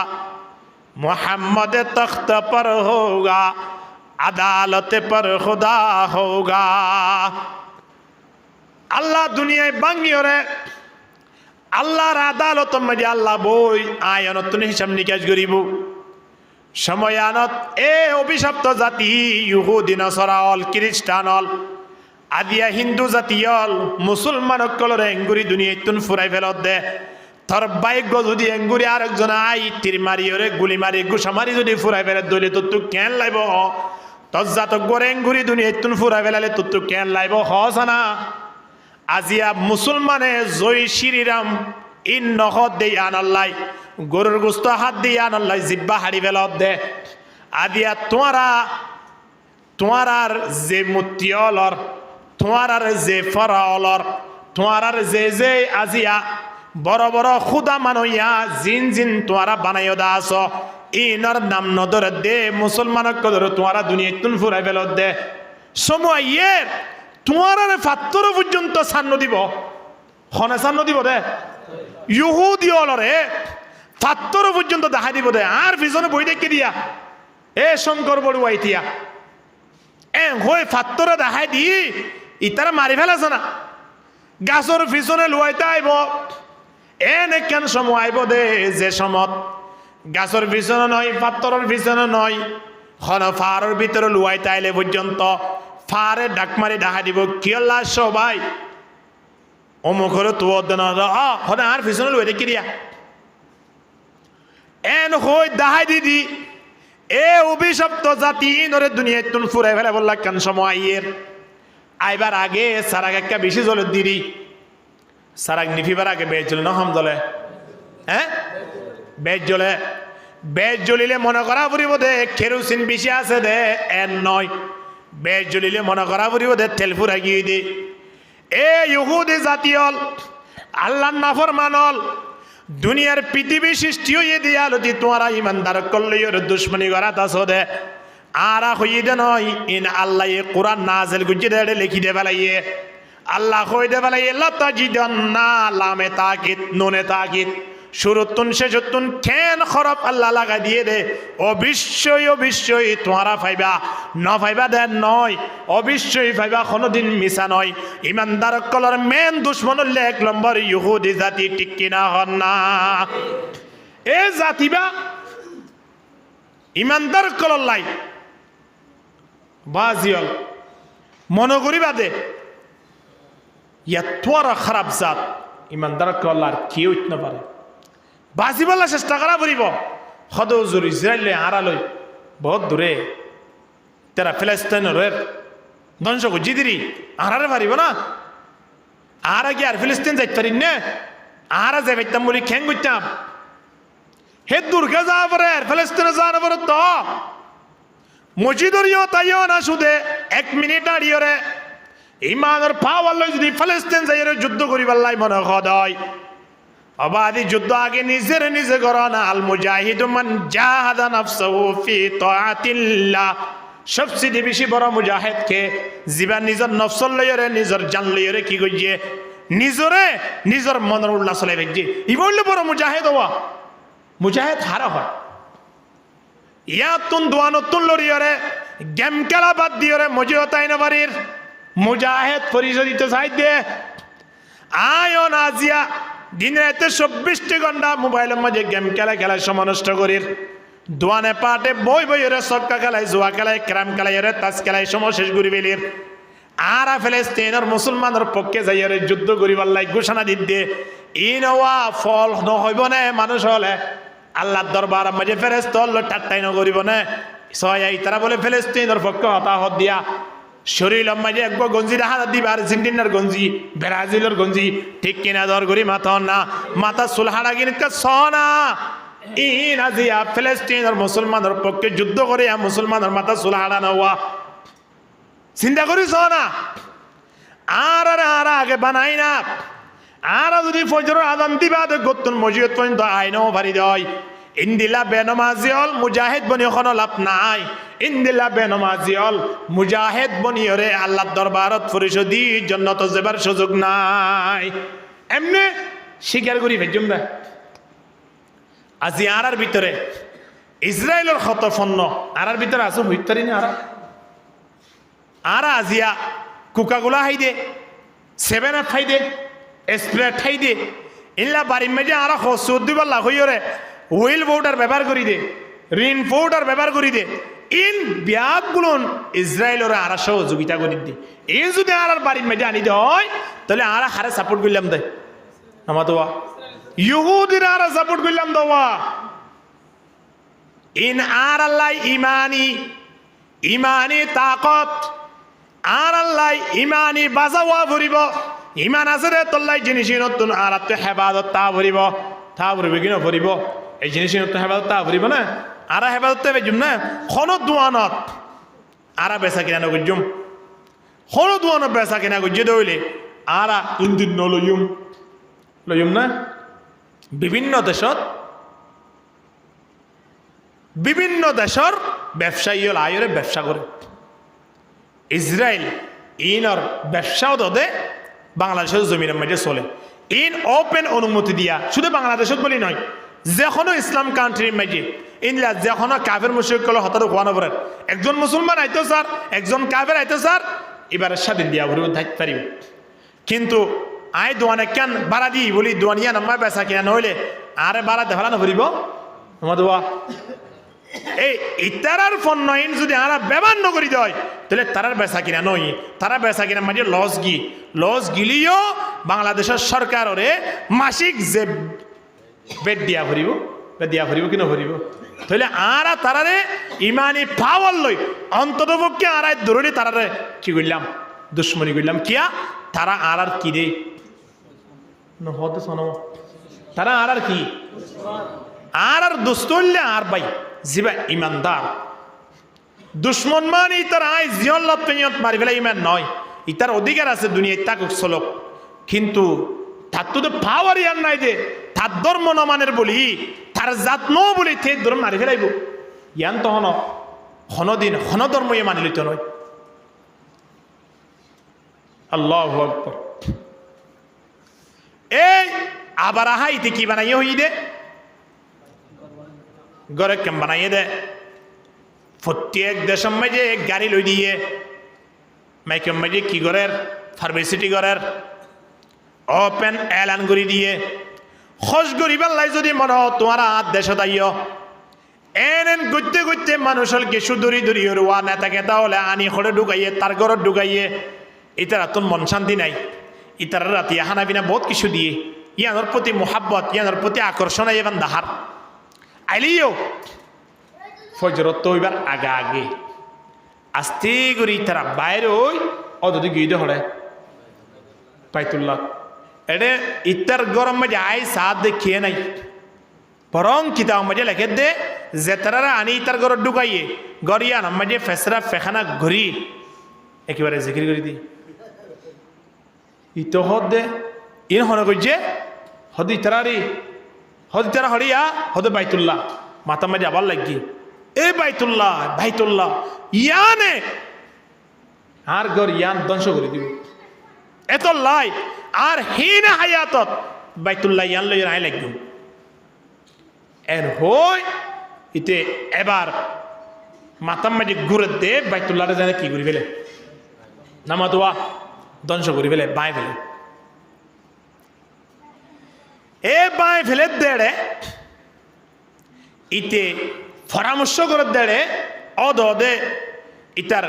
मोहम्मद तख्त पर होगा अदालत पर खुदा होगा अल्लाह दुनिया बांगी रे আল্লাহর আদালত মধ্যে আল্লাহ বই আয়নত তুমি হিসাব নিকাশ করিব সময়ানত এ অভিশপ্ত জাতি ইহুদি নসরা অল খ্রিস্টান অল আদিয়া হিন্দু জাতি অল মুসলমান অকলরে এঙ্গুরি দুনিয়া তুন ফুরাই ফেলত দে তোর বাইক যদি এঙ্গুরি আরেকজন আই তীর মারি ওরে গুলি মারি গুসা মারি যদি ফুরাই ফেলে দলে তো তুই কেন লাইব তোর জাতক গড়ে এঙ্গুরি দুনিয়া তুন ফুরাই ফেলালে তো তুই কেন লাইব হসানা আজিয়া মুসলমানে জয় শ্রীরাম ইন নহদ দে আনাল্লাই গরুর গোস্ত হাত দিয়ে আনাল্লাই জিব্বা হাড়ি ফেলত দে আদিয়া তোমার যে মুতিয়ালর তোমার যে ফরাওলর তোমার যে আজিয়া বড় বড় খুদা মানইয়া জিন জিন তোমারা বানাইও দা আস ইনর নাম নদর দে মুসলমানক কদর তোমারা দুনিয়া তুন ফুরাই ফেলত দে সময় ইয়ের তোমার ফাত্তর পর্যন্ত সান্ন দিব হনে সান্ন দিব দে ইহুদি অলরে ফাত্তর পর্যন্ত দেখা দিব দে আর পিছনে বই দেখে দিয়া এ শঙ্কর বড়ুয়া ইতিয়া এ হয়ে ফাত্তরে দেখাই দি ইতারা মারি ফেলাছে না গাছর পিছনে লুয়াইতে আইব এনে কেন সময় আইব দে যে সমত গাছর পিছনে নয় ফাত্তরের পিছনে নয় হন ফারের ভিতরে লুয়াইতে আইলে পর্যন্ত ফারে ডাক মারি দেখা দিব কি আল্লাহ সবাই অমুক হলো তো হনে আর পিছনে লুয়ে দেখি দিয়া এন হই দাহাই দিদি এ অভিশপ্ত জাতি নরে দুনিয়ায় তুন ফুরাই ফেলে বললা কেন সময় আইয়ের আইবার আগে সারাগ একটা বেশি জলের দিরি সারাগ নিফিবার আগে বেজ জ্বলে নহম জ্বলে হ্যাঁ বেজ জ্বলে বেজ জ্বলিলে মনে করা ফুরিব দে কেরোসিন বেশি আছে দে এর নয় বেজ জ্বলিলে মনে করা ফুরিব দে তেল ফুরা গিয়ে দে এ ইহুদি জাতীয়ল আল্লাহর নাফরমানল দুনিয়ার পৃথিবী সৃষ্টি হয়ে দিয়া লতি তোমারা ইমানদার কল্লইয়ের দুশ্মনী করা তাছো দে আরা হইয়ে দে নয় ইন আল্লাহ কোরআন নাজেল গুজি দে লিখি দে বেলাইয়ে আল্লাহ হই দে বেলাইয়ে লাতাজিদান্না লামে তাকিদ নুনে তাকিদ শুরুতুন শেষতুন কেন খরব আল্লাহ লাগা দিয়ে দে অবশ্যই তোমারা ফাইবা ন ফাইবা দে নয় অবশ্যই ফাইবা কোনোদিন মিছা নয় ইমানদার কলর মেন দুশ্মন হলে 1 নম্বর ইহুদি জাতি ঠিক কিনা হন না এ জাতিবা ইমানদার কলর লাই বাজিয়ল মনে করিবা দে ইয়া তোরা খারাপ জাত ইমানদার কলর কেউ উঠতে পারে বাজিবলা চেষ্টা করা পড়ব সদৌজুর ইসরায়েলে আড়ালৈ বহুত দূরে তেরা ফিলিস্তিনের ধ্বংস করছি দিরি আড়ারে পারিব না আর কি আর ফিলিস্তিন যাইতে পারি নে আরা যাই পাইতাম বলি খেং করতাম হে দুর্গে যাওয়া পরে ফিলিস্তিনে যাওয়ার পরে তো মসজিদরিও তাইও না শুধু 1 মিনিট দাঁড়িয়ে রে ইমানের পাওয়ার লই যদি ফিলিস্তিন যাই যুদ্ধ করিবার লাই মনে হয় অবাধি যুদ্ধ আগে নিজে করো না আল মুজাহিদু মান জাহাদা নাফসাহু ফি তাআতিল্লাহ সবচেয়ে বেশি বড় মুজাহিদ কে জিবা নিজের নফসল লইরে নিজের জান লইরে কি কইছে নিজের মনের উল্লাস চলে রাখছে ই বললে বড় মুজাহিদ হওয়া মুজাহিদ হারা হয় ইয়া তুন দোয়ানতুন লরিয়রে গেম খেলা বাদ দিয়রে মজিও তাই না বাড়ির মুজাহিদ পরিচয় দিতে চাই দে আয়ো নাজিয়া দিন রাতে 24 ঘন্টা মোবাইলের মাঝে গেম খেলায় সময় নষ্ট করির দোয়ানে পাটে বই রে সক্কা খেলায় জুয়া খেলায় ক্রাম খেলায় রে তাস খেলায় সময় শেষ করি বেলির আর ফিলিস্তিনের মুসলমানের পক্ষে যাইরে যুদ্ধ করিবার লাই ঘোষণা দিতে ইনওয়া ফল নহইব না মানুষ হলে আল্লাহর দরবার মাঝে ফেরেশতা হল ঠাট্টাই নকরিব না সহায় তারা বলে ফিলিস্তিনের পক্ষে হতাহত দিয়া শরীর মাঝে এক গঞ্জি হাত দিবে আর্জেন্টিনার গঞ্জি ব্রাজিলের গঞ্জি ঠিক কিনা দর করি মাথা সুলহাড়া কিনতে সনা ইন আজিয়া ফিলিস্তিনের মুসলমানের পক্ষে যুদ্ধ করে মুসলমানের মাথা সুলহাড়া নেওয়া চিন্তা করি সনা আর আগে বানাই না আর যদি ফজর আজান দিবা গতুন মসজিদ পর্যন্ত আইনও ভারি দেয় ইন্দিলা বেনমাজিয়ল মুজাহিদ বনি এখন লাভ নাই ইন্দিলা বেনমাজিয়ল মুজাহিদ বনিয়রে আল্লাহর দরবারত পরিশোধি জান্নাত যাবার সুযোগ নাই এমনি স্বীকার করি ভেজুম দে আজি আরার ভিতরে ইসরায়েলের খতফন্ন আরার ভিতরে আছে হইতারি না আরা আজিয়া কোকাকোলা হাই দে 7 আপ হাই দে স্প্রাইট হাই দে ইল্লা বাড়ির মেজে আরা খসুদ দিবার লাভ হইরে হুইল পাউডার ব্যবহার করি দে রিন পাউডার ব্যবহার করি দে ইন ব্যাগগুলো ইসরায়েলের আরা সহযোগিতা করি দে এই যদি আর বাড়ির মেজে আনি দে হয় তাহলে আরা হারে সাপোর্ট করলাম দে আমার তো ইহুদিরা আরা সাপোর্ট করলাম দেওয়া ইন আর আল্লাহ ইমানি তাকত আর আল্লাহ ইমানি বাজাওয়া ভরিব ইমান আছে রে তোল্লাই জিনিস নতুন আর হেফাজত তা ভরিব কিনা ভরিব এই জিনিস হেফাজত তা ভরিব না আর হেফাজত বেজুম না কোনো দোয়ানত আর বেচা কিনা নগুজুম কোনো দোয়ানত বেচা কিনা গুজি দইলে আর ইন্দিন লইম না বিভিন্ন দেশর ব্যবসায়ী আয়রে ব্যবসা করে ইসরায়েল ইনর ব্যবসাও দে বাংলাদেশের জমিনের মাঝে চলে ইন ওপেন অনুমতি দিয়া শুধু বাংলাদেশত বলি নয় যে কোনো ইসলাম কান্ট্রির মাঝে ইনলা যে কোনো কাফের মুশরিকগুলো হঠাৎ হওয়ানো পরে একজন মুসলমান আইতো স্যার একজন কাফের আইতো স্যার এবারে স্বাধীন দিয়া ভরিব থাকতে পারিব কিন্তু আয় দোয়ানে কেন ভাড়া দিই বলি দোয়ানিয়া নাম্বার বেচা কিনা নহলে আরে ভাড়া দেখালা নভরিব আমার দোয়া এই ইতারার পণ্য ইন যদি আরা ব্যবহার নকরি দেয় তাহলে তারার বেচা কিনা নই তারা বেচা কিনা মাঝে লস গিলিও বাংলাদেশের সরকার ওরে মাসিক যে বেড দিয়া ভরিব দিয়া ভরিব কি নভরিব তাহলে আরা তারারে ইমানি পাওয়ার লই অন্তত পক্ষে আরাই দৌড়ি তারারে কি করলাম দুশ্মনী করলাম কিয়া তারা আর কি রে নহতে শোনো তারা আর কি আর দুস্তল্যা আর ভাই জিবা ইমানদার দুশ্মন মানে ইতার আই জিয়ন লপ্তনিয়ত মারি ফেলে ইমান নয় ইতার অধিকার আছে দুনিয়ায় তাকুক চলক কিন্তু তার তো পাওয়ার ইয়ার নাই যে তার ধর্ম নমানের বলি তার জাত ন বলি তে ধর্ম মারি ফেলাইব ইয়ান তখন হনদিন হন ধর্ম ইয়ে মানি লইতে নয় আল্লাহু আকবার এই আবার আহা ইতে কি বানাইয়ে হই দে গরে কেম বানাইয়ে দে প্রত্যেক দেশের মাঝে গাড়ি লই দিয়ে মাইকের মাঝে কি করের ফার্মেসিটি করের ওপেন এলান করে দিয়ে খোঁজ করিবার লাই যদি মনে তোমার হাত দেশত আইয় এন করতে করতে মানুষের গেছু দড়ি দড়ি রোয়া নেতা কেতা হলে আনি খড়ে ঢুকাইয়ে তার ঘরত ঢুকাইয়ে ইতার তোর মন শান্তি নাই ইতার রাতি হানা বিনা বহুত কিছু দিয়ে ইয়ানোর প্রতি মোহাব্বত ইয়ানোর প্রতি আকর্ষণ এবার দাহার আইলিও ফজরত তো এবার আগে আগে আস্তে করে তারা বাইরে ওই অদি গিয়ে হলে বাইতুল্লাহ এডে ইতার গরম মাঝে আই সাদ দেখিয়ে নাই বরং কিতাব মাঝে লেখে দে যে তারা আনি ইতার ঘর ঢুকাইয়ে গড়িয়া নাম মাঝে ফেসরা ফেখানা ঘুরি একেবারে জিকির করে দি ইতো হদ দে ইন হন করছে হদ ইতারি হদ ইতারা হরিয়া হদ বাইতুল্লাহ মাথা মাঝে আবার লাগি এ বাইতুল্লাহ বাইতুল্লাহ ইয়ানে আর ঘর ইয়ান ধ্বংস করে দিব এত লাই আর হিন হায়াতত বাইতুল্লাহ ইয়ান লই আই লাগব এর হই ইতে এবার মাতাম মাঝে ঘুরে দে বাইতুল্লাহরে জানে কি করি ফেলে নামাতোয়া ধ্বংস করি ফেলে বাঁয় ফেলে এ বাঁয় ফেলে দেড়ে ইতে পরামর্শ করে দেড়ে অদে ইতার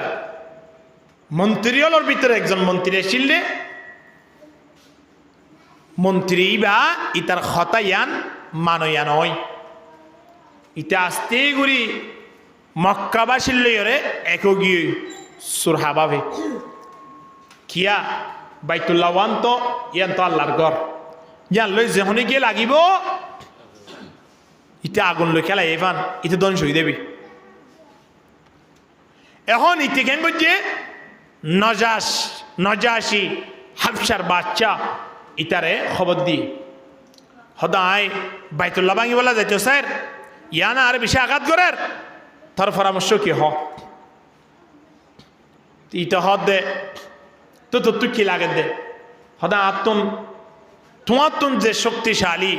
মন্ত্রীর ভিতরে একজন মন্ত্রী আসিলে মন্ত্রী বা ইতার খতায়ান মানয়ান হয় ইটা আসতে গুড়ি মক্কাবাসীর লইরে একগি সুরহাবাবে কিয়া বাইতুল্লাহ ওয়ান তো ইয়ান তো আল্লাহর ঘর ইয়ান লই যেহনে গিয়ে লাগিব ইটা আগুন লই খেলা এভান ইতে ধ্বংস হয়ে দেবে এখন ইতে কেন করছে নজাসি হাফসার বাচ্চা ইতারে খবর দি সদায় বাইতুল্লাহ ভাঙি বলা যাইতো স্যার ইয়ানা আর বেশি আঘাত করার তার পরামর্শ কি ইটা হদ দে তো তুই কি লাগে দে সদা আত্মন তোমার তুন যে শক্তিশালী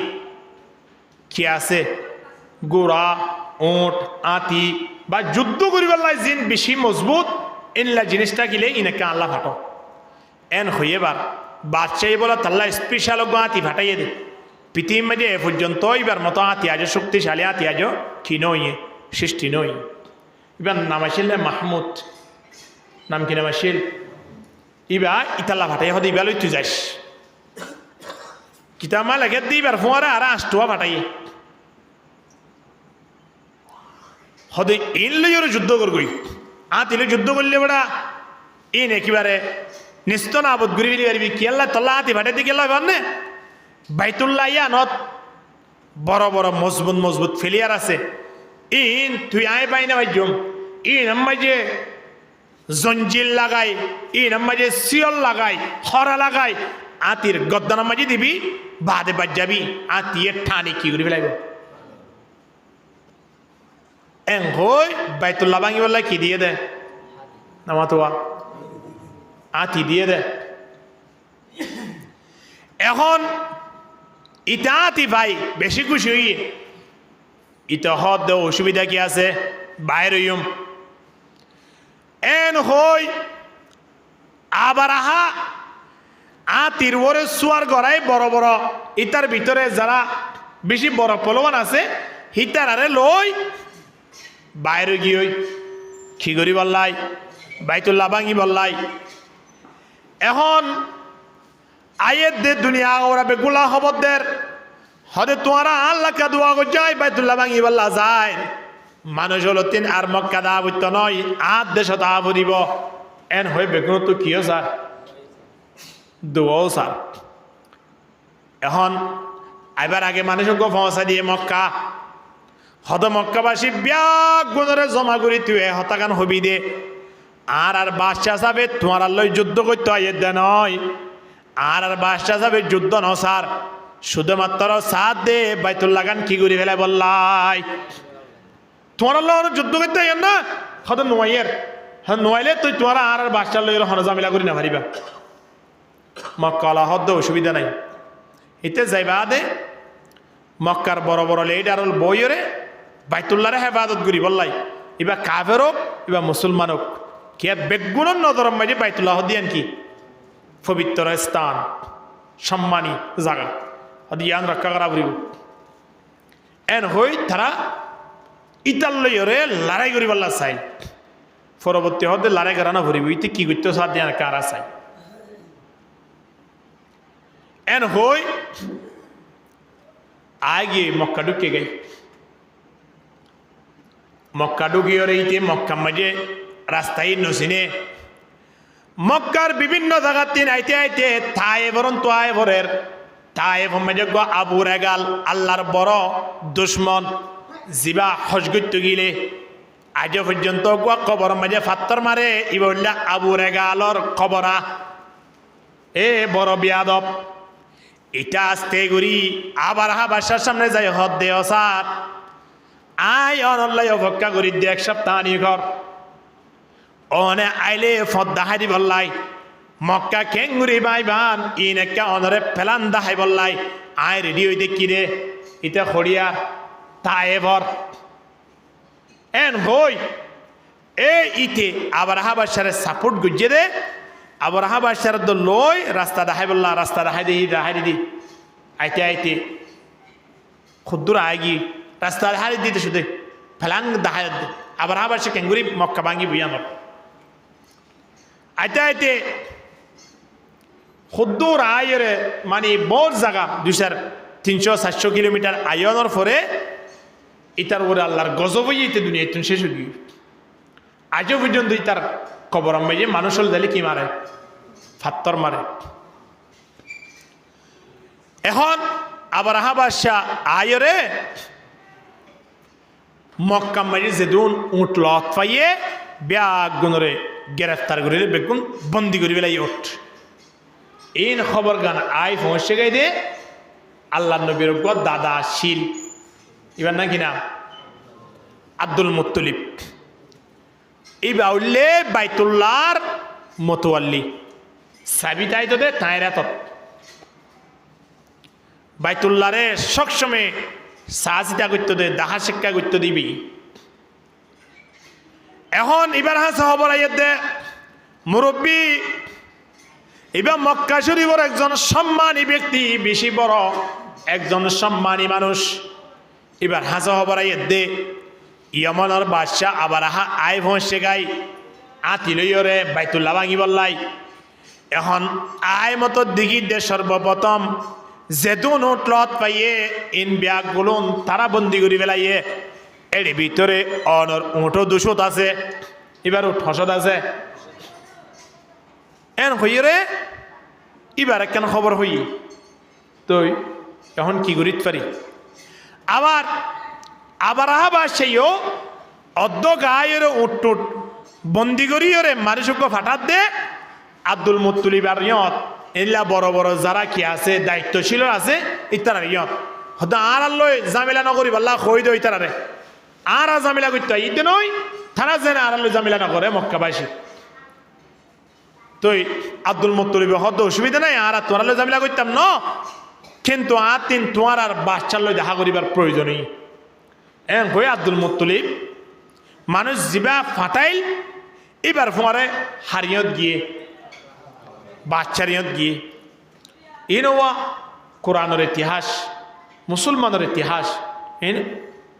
কি আছে গোড়া ওট আতি বা যুদ্ধ করিবার জিন বেশি মজবুত এনলা জিনিসটা কিলে ইনাকে আল্লাহ ফাটো এন হইয়েবার বাদশাহী বলা তাল্লা স্পেশাল আতি ফাটাইয়ে দে পৃথিবীর মধ্যে এ পর্যন্ত এবার মতো আতি আজ শক্তিশালী আতি আজ কি নই সৃষ্টি নই এবার নাম আসিল মাহমুদ নাম কি নাম আসিল ইবা ইতাল্লা ফাটাই হদ ইবা লই তুই যাইস কিতামা লেগে দি এবার ফোয়ারা আর আষ্টুয়া ফাটাইয়ে হদে ইন লইয়ের যুদ্ধ করবই আতিলে যুদ্ধ করলে বেড়া ইন একেবারে নিস্ত না আবদ ঘুরি ফেলি পারবি কি আল্লাহ তল্লা হাতি ভাটাইতে গেল এবার নে বাইতুল্লাহ ইয়ানত বড় বড় মজবুত মজবুত ফেলিয়ার আছে ইন তুই আয় পাই না ভাইজম ইন আম্মা যে জঞ্জিল লাগাই ইন আম্মা যে শিয়ল লাগাই হরা লাগাই আতির গদ্দানার মাঝে দিবি বাদে বাদ যাবি আতিয়ের ঠানি কি করে ফেলাইব এং হই বাইতুল্লাহ ভাঙি বললে কি দিয়ে দে নামাতোয়া আতি দিয়ে দে এখন ইটা আতি ভাই বেশি খুশি হইয়ে ইটা হদ দে অসুবিধা কি আছে বাইরে হইম এন হই আবার আহা আতির ওরে সুয়ার গড়াই বড় বড় ইটার ভিতরে যারা বেশি বড় পলবান আছে হিতার আরে লই বাইরে গিয়ে কি করি বললাই বাইতুল্লাহ ভাঙি বললাই এখন আয়ের দে দুনিয়া ওরা বেগুলা খবরদের হদে তোমারা আল্লাহ কা দোয়া করছে বাইতুল্লাহ ভাঙি বল্লা যায় মানুষ হলো তিন আর মক্কা দা বইত নয় আট দেশ তা ভরিব এন হয়ে বেগুন তো কিও স্যার দোয়াও স্যার এখন এবার আগে মানুষকে পৌঁছা দিয়ে মক্কা হদ মক্কাবাসী ব্যাগ গুণরে জমা করি তুই হতাকান হবি দে আর বাদশা সাহেব তোমার আল্লাহ যুদ্ধ করতে হয় দে নয় আর বাদশা সাহেব যুদ্ধ ন স্যার শুধুমাত্র সাথ দে বাইতুল্লাহ গান কি করি ফেলে বললাই তোমার আল্লাহ যুদ্ধ করতে হয় না হদ নোয়াইয়ের হ্যাঁ নোয়াইলে তুই তোমার আর বাদশার লইয়ের হনজামিলা করি না পারিবা মক্কা হদ অসুবিধা নাই এতে যাইবা দে মক্কার বড় বড় লিডার বইরে বাইতুল্লাহরে হেফাজত করি বললাই এবার কাফের হোক এবার মুসলমান হোক কে বেগুনের নজরের মাঝে বাইতুল্লাহ দিয়ান কি পবিত্র স্থান সম্মানী জায়গা ইয়ান রক্ষা করা বলিব এন হই তারা ইতাল লইরে লড়াই করি বললা চাই পরবর্তী হতে লড়াই করা না ভরিব ইতে কি করতে সার দিয়া কারা চাই এন হই আগে মক্কা ঢুকে গে মক্কা ঢুকিয়ে ইতে মক্কা মাঝে রাস্তায় নসিনে মক্কার বিভিন্ন জায়গার তিন আইতে আইতে থায় বরণ তো আয় ভরের থায় মাঝে আবু রেগাল আল্লাহর বড় দুশ্মন জিবা হজগুত গিলে আজ পর্যন্ত কবর মাঝে ফাত্তর মারে ইবল্লা আবু রেগালর খবরা এ বড় বিয়াদব এটা আসতে করি আবার বাসার সামনে যাই হদ দে অসার আই অনল্লাই অপেক্ষা করি দে এক সপ্তাহ আনি ঘর অনে আইলে ফদ দাহাই দি বললাই মক্কা কেঙ্গুরি বাইবান ইন একটা অনরে ফেলান দাহাই বললাই আয় রেডি হইতে কিরে ইটা খড়িয়া তায়েবর এন হই এ ইতে আবার বাসারে সাপোর্ট গুজে দে আবার বাসার তো লই রাস্তা দেখাই বললা রাস্তা দেখাই দি আইতে আইতে খুদ্দুর আয়গি রাস্তা দেখাই দিতে শুধু ফেলাং দেখাই আবার বাসা কেঙ্গুরি মক্কা ভাঙ্গি বুঝানোর আইতে আইতে খুদ্দুর আয়ের মানে বহুত জায়গা 200-300-400 কিলোমিটার আয়নের পরে ইতার ওরে আল্লাহর গজব হয়ে ইতে দুনিয়া ইতুন শেষ হয়ে আজও পর্যন্ত ইতার কবর মেজে মানুষ হল দিলে কি মারে ফাত্তর মারে এখন আবার বাদশা আয়রে মক্কা মাঝে যেদিন উঠ লত পাইয়ে ব্যাগ গুণরে গ্রেফতার করিলে বেগুন বন্দি করি বেলাই ওঠ এই খবর গান আই পৌঁছে গাই দে আল্লাহ নবীর দাদা শিল এবার নাকি না আব্দুল মুত্তলিব এই বাউল্লে বাইতুল্লাহর মতোয়াল্লি সাবিতাই তো দে তাইরা তো বাইতুল্লাহরে সবসময় সাহায্যতা করতে দে দাহা শিক্ষা করতে দিবি এখন এবার হাসা খবর আইয়ের দে মুরব্বী এবার মক্কা শরীফের একজন সম্মানী ব্যক্তি বেশি বড় একজন সম্মানী মানুষ এবার হাসা খবর আইয়ের দে ইয়মনের বাদশাহ আবার আয় ভসে গাই আতি লইরে বাইতুল্লাহ ভাঙি বললাই এখন আয় মতো দিঘি দে সর্বপ্রথম যেদু নোট লত পাইয়ে ইন ব্যাগ গুলুন তারা বন্দি করি বেলাইয়ে এর ভিতরে অনর উঠো দুশত আছে এবার উঠ হসদ আছে এন হইরে এবার কেন খবর হই তুই এখন কি করিত পারি আবার আবার সেইও অর্ধ গায়ের উঠ বন্দি করি ওরে মানুষকে ফাটাত দে আব্দুল মুত্তলিব আর ইয়ত এলা বড় বড় যারা কি আছে দায়িত্বশীল আছে ইতারা ইয়ত হয়তো আর আল্লয় জামিলা নকরি আল্লাহ কই দে ইতারারে আর জামিলা করতে ইতে নয় থানা যেন আর আল্লয় জামিলা নকরে মক্কাবাসী তুই আব্দুল মুত্তলিব হদ অসুবিধা নাই আর তোরালে জামিলা করতাম ন কিন্তু আর তিন তোমার আর বাচ্চার লই দেখা করিবার প্রয়োজনই এন হয়ে আব্দুল মুত্তলিব মানুষ জিবা ফাটাইল এবার ফোয়ারে হারিয়ত গিয়ে বাচ্চারিয়ত গিয়ে ইনোয়া কোরআনের ইতিহাস মুসলমানের ইতিহাস এন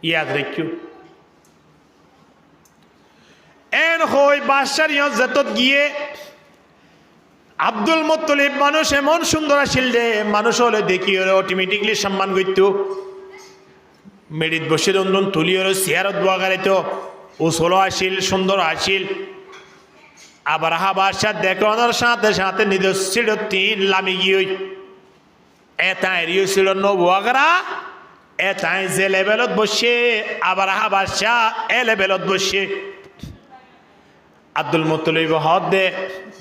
ইয়াদ রেখিও এন হই বাচ্চারিয়ত যেত গিয়ে আব্দুল মুত্তালিব মানুষ এমন সুন্দর আসিল রে, মানুষ হলে দেখি ওরে অটোমেটিকলি সম্মান করত। মেডিত বসে দন্দন তুলি ওরে চেয়ারত বাগারিত, ওসলো আসিল, সুন্দর আসিল। আবার বাদশাহ দেখানোর সাথে সাথে নিজের ছিল 3 লামি গিয়ে এটাই রিও ছিল নবুয়াগরা, এটাই যে লেভেলত বসে, আবার বাদশাহ এ লেভেলত বসে। আব্দুল মুত্তালিব হদ দে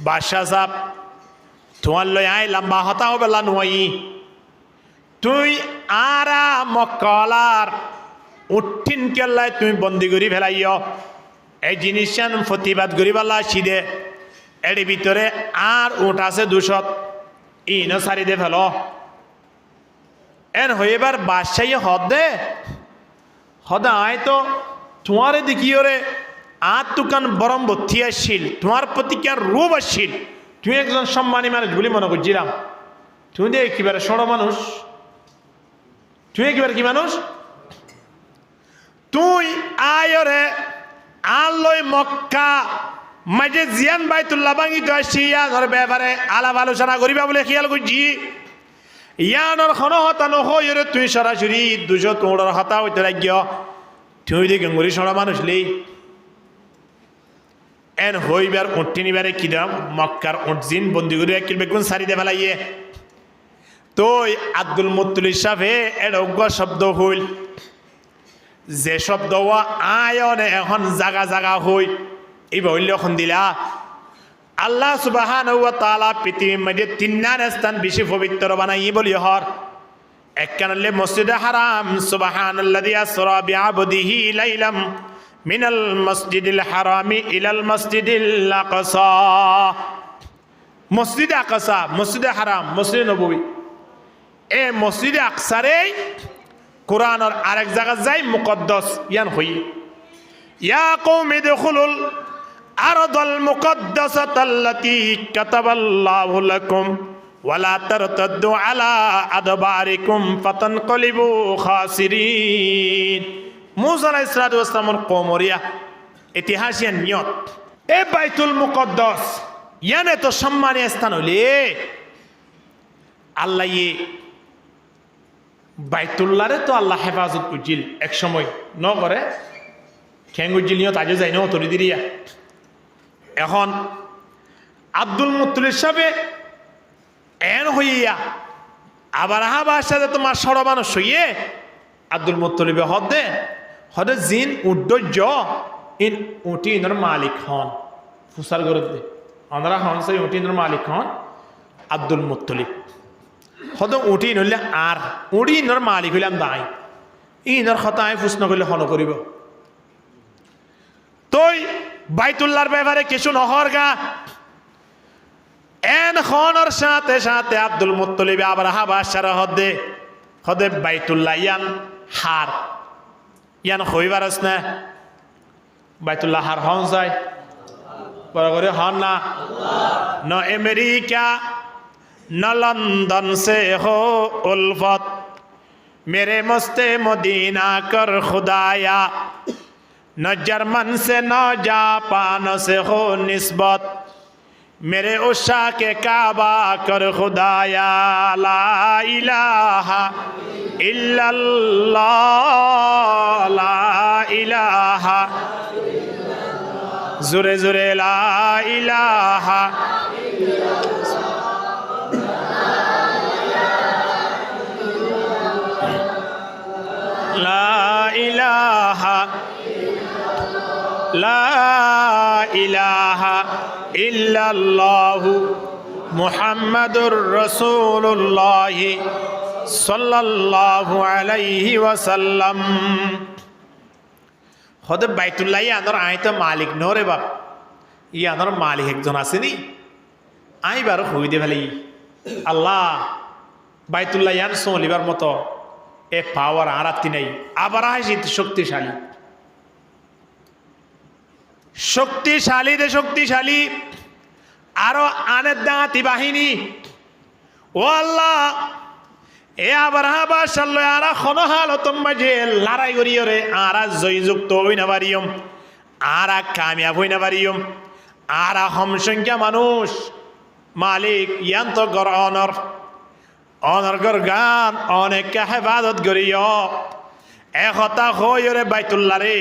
বাদশাহ সাহেব তোমার লই আই লম্বা হতাও বেলা নয়, তুই আরা মক্কালার উঠিন কেল্লাই তুমি বন্দি করি ফেলাইও, এই জিনিসটা প্রতিবাদ করি পেলা সিদে। এর ভিতরে আর উঠ আছে 200, ইনো সারি দে ফেল। এন হইবার বাদশাহী হদ দে হদা আয় তো তোমারে দেখি ওরে আর তুকান বরম ভর্তি আসছিল, তোমার প্রতি কি আর রূপ আসছিল, তুমি একজন সম্মানী মানুষ বলে মনে করছিলাম। তুমি তো একেবারে সড় মানুষ, তুমি একেবারে কি মানুষ, তুই আয়রে আলোয় মক্কা মাঝে জিয়ান বাইতুল্লাহ ভাঙি তো আসছি, ইয়ানোর ব্যাপারে আলাপ আলোচনা করিবা বলে খেয়াল করছি। ইয়ানোর খন হতা নহরে তুই সরাসরি 200 তোড়র হতা হইতে রাখিয়, তুই দেখে গরি সড় মানুষ লেই। এন হইবার উঠতে নিবারে কিদাম মক্কার উঠজিন বন্দি করে একই বেগুন সারিতে ফেলাইয়ে। তো আব্দুল মুত্তালিব সাহেব এর অজ্ঞ শব্দ হইল, যে শব্দ আয়নে এখন জাগা জাগা হই এই বইল এখন দিলা। আল্লাহ সুবহানাহু ওয়া তাআলা পৃথিবীর মধ্যে 3 স্থান বেশি পবিত্র বানাই বলি হর। এক কানলে মসজিদে হারাম, সুবহানাল্লাযী আসরা বিআবদিহি লাইলাম মিনাল মসজিদিল হারামি ইলাল মসজিদিল আকসা। মসজিদে আকসা, মসজিদে হারাম, মসজিদে নববী, এ মসজিদে আকসারে কোরআনের আরেক জায়গা যাই মুকদ্দাস ইয়ান হই। ইয়া কওমি দুখুলুল আরদাল মুকদ্দাসাতাল্লাতী কাতাবাল্লাহু লাকুম ওয়ালা তারতাদ্দু আলা আদবারিকুম ফাতানকালিবু খাসিরিন। মুসা আলাইহিস সালাতু ওয়াস সালামের কওমরিয়া ইতিহাসীয় নিয়ত এ বাইতুল মুকদ্দাস ইয়ানে তো সম্মানীয় স্থান হইলে আল্লাহ বাইতুল্লাহরে তো আল্লাহ হেফাজত করছিল এক সময় ন করে খেঙ্গুজিল নিয়ত আজও যাই না তরি দিরিয়া। এখন আব্দুল মুত্তালিব সাহেব এন হইয়া আবার বাদশাহ তোমার সড় মানুষ হইয়ে আব্দুল মুত্তালিব হদে হদে জিন উদ্দর্য ইন উটিনের মালিক হন ফুসার গরত দে আমরা হন সেই উটিনের মালিক হন আব্দুল মুত্তালিব। হদ উঠি নইলে আর উড়ি ইনর মালিক হইলাম দাই ইনর কথা আমি ফুস নকরিলে হন করিব। তই বাইতুল্লাহর ব্যাপারে কিছু নহর গা। এন খনর সাথে সাথে আব্দুল মুত্তালিব আবার বাদশার হদে হদে বাইতুল্লাহ ইয়ান হার ইয়ান হইবার আছে না বাইতুল্লাহ হার হন যায় বড় করে হন না ন আমেরিকা न लंदन से हो उल्फत मेरे मस्ते मदीना कर खुदाया न जर्मन से न जापान से हो निस्बत मेरे उषा के काबा कर खुदाया ला इलाहा इल्लल्लाह ला इलाहा जुरे जुरे ला इलाहा লা ইলাহা ইল্লাল্লাহু মুহাম্মাদুর রাসূলুল্লাহ সাল্লাল্লাহু আলাইহি ওয়াসাল্লাম। হদে বাইতুল্লাহ আনর আই তো মালিক নরে বাপ ই আনর মালিক একজন আসেনি আই বার হই দে ফেলি আল্লাহ বাইতুল্লাহ আন চলিবার মতো এ পাওয়ার আরাত্তি নেই। আবার আসি শক্তিশালী শক্তিশালী দে শক্তিশালী আরো আনের দাঁতি বাহিনী ও আল্লাহ এ আবার বাদশাহ আরা খনহালতম মাঝে লড়াই করিও রে আরা জয়যুক্ত হই না পারিয়ম আরা কামিয়াব হই না পারিয়ম আরা হম সংখ্যা মানুষ মালিক ইয়ান তো গর অনর গর গান অনেক হেফাজত করিও একতা হইরে বাইতুল্লাহ রে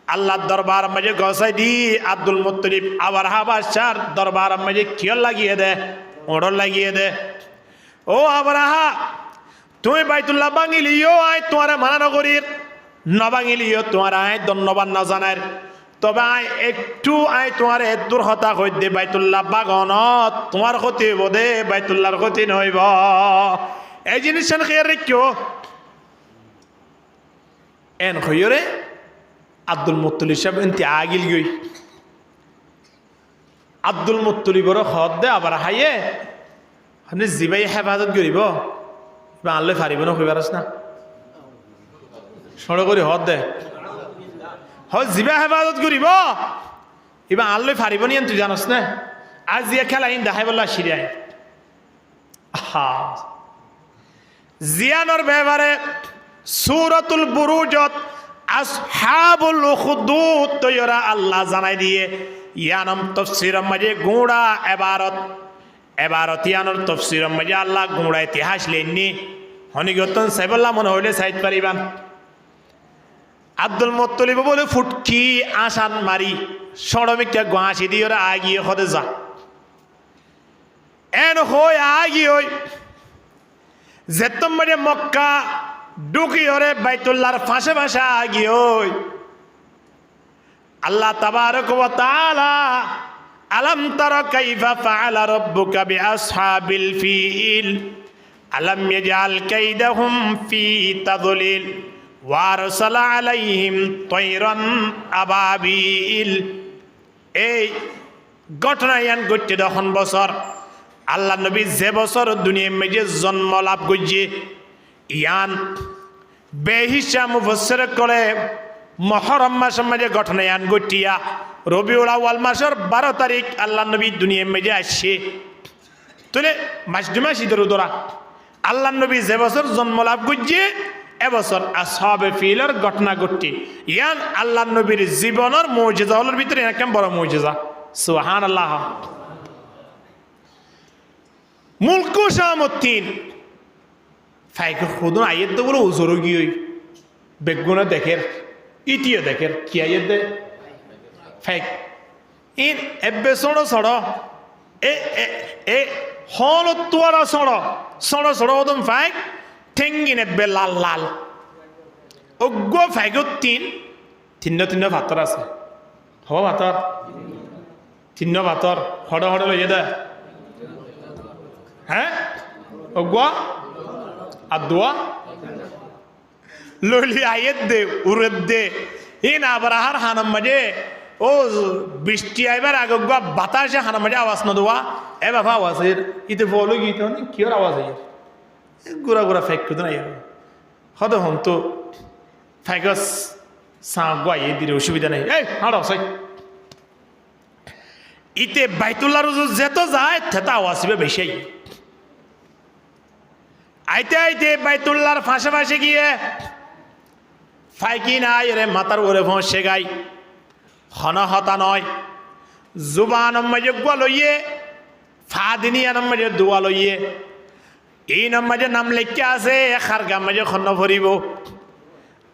আল্লাহর দরবার মাঝে গসাই দি আব্দুল মুত্তালিব আবার হাবাসার দরবার মাঝে কিয় লাগিয়ে দে ওড় লাগিয়ে দে ও আবরাহা তুমি বাইতুল্লাহ ভাঙিলিও আয় তোমার মানা নগরীর ন ভাঙিলিও তোমার আয় ধন্যবাদ না জানার তবে আয় একটু আয় তোমার দূর হতা হই দে বাইতুল্লাহ বাগন তোমার ক্ষতি হইব দে বাইতুল্লাহর ক্ষতি নইব এই জিনিস খেয়াল রেখো এন হইরে আব্দুল মুত্তালিব সাহেব এনতি আগিল গই আব্দুল মুত্তালিবর হদ দে আবার হাইয়ে আপনি জিবাই হেফাজত করিব বা আনলে ফারিব না কইবার না সড় করি হদ দে হয় জিবা হেফাজত করিব এবার আনলে ফারিব নি তুই জানস না আজ জিয়া খেলা ইন দেখাই বললা সিরিয়ায় জিয়ানোর ব্যাপারে সূরাতুল বুরুজত আসহাবুল উখদুদ তৈরা আল্লাহ জানাই দিয়ে ইয়ানম তাফসীরের মাঝে গুড়া এবারত ইয়ানোর তাফসীরের মাঝে আল্লাহ গুড়া ইতিহাস লেননি হনিগতন সাইবুল্লাহ মনে হইলে সাইদ পারিবান আব্দুল মুত্তালিব বলে ফুটকি আসান মারি সড়মিকা গোয়াসি দিয়ে ওরা আগিয়ে হতে যা এন হই আগি হই যেতম মাঝে মক্কা ঢুকি হরে বাইতুল্লাহর ফাঁসে ফাঁসে আগি হই আল্লাহ তাবারক ওয়া তাআলা আলাম তারা কাইফা ফাআলা রাব্বুকা বিআসহাবিল ফিল আলাম ইয়াজআল কাইদাহুম ফি তাদলিল ওয়া আরসালা আলাইহিম তায়রান আবাবিল এই ঘটনা ইয়ান ঘটে তখন বছর আল্লাহ নবী যে বছর দুনিয়ার মাঝে জন্ম লাভ করছে ইয়ান বেহিসা মুফাসসির করে মুহররম মাসের মাঝে ঘটনা ইয়ান ঘটিয়া রবিউল আউয়াল মাসের 12 তারিখ আল্লাহ নবী দুনিয়ার মাঝে আসছে তুলে মাস দুমাস ইদর উদরা আল্লাহ নবী যে বছর জন্ম লাভ করছে এবছর আসহাবে ফিলের ঘটনা ঘটে ইয়ান আল্লাহ নবীর জীবনের মুজিজা হলোর ভিতরে একটা বড় মুজিজা সুবহানাল্লাহ মুলকু শামুদ্দিন ফাইকে খুদুন আইয়ের তো বলে উজোর গিয়ে বেগুনা দেখের ইটিও দেখের কি আইয়ের দে ফাইক ইন এবে সড়ো সড়ো এ এ এ হল তোরা সড়ো সড়ো সড়ো ওদম ফাইক ঠেঙ্গিন এবে লাল লাল অজ্ঞ ফাইক তিন ভাতর আছে হব ভাতর তিন ভাতর হড় হড় লইয়ে দে হ্যাঁ অজ্ঞ আর দোয়া লইলি আইয়ের দে উড়ের দে ইন আবরাহার হানাম মাঝে ও বৃষ্টি আইবার আগে বাতাসে হানাম মাঝে আওয়াজ না দোয়া এ বাবা আওয়াজ ইতে বলো গীত কি ওর আওয়াজ আইয়ের গুড়া গুড়া ফেক করতো না হদ হম তো ফেকস সাঁ গাইয়ে দিলে অসুবিধা নেই এই হাঁড়াও সাই ইতে বাইতুল্লাহ যেত যায় থেতা আওয়াজ বেশি আইতে আইতে বাইতুল্লাহর ফাঁসে ফাঁসে গিয়ে ফাইকি নাই রে মাথার ওরে ফসে গাই হতা নয় জুবান মাঝে গোয়া লইয়ে ফাদিনিয়া মাঝে দোয়া লইয়ে এই মাঝে নাম লেখা আছে এখার গাম মাঝে খন্ন ভরিব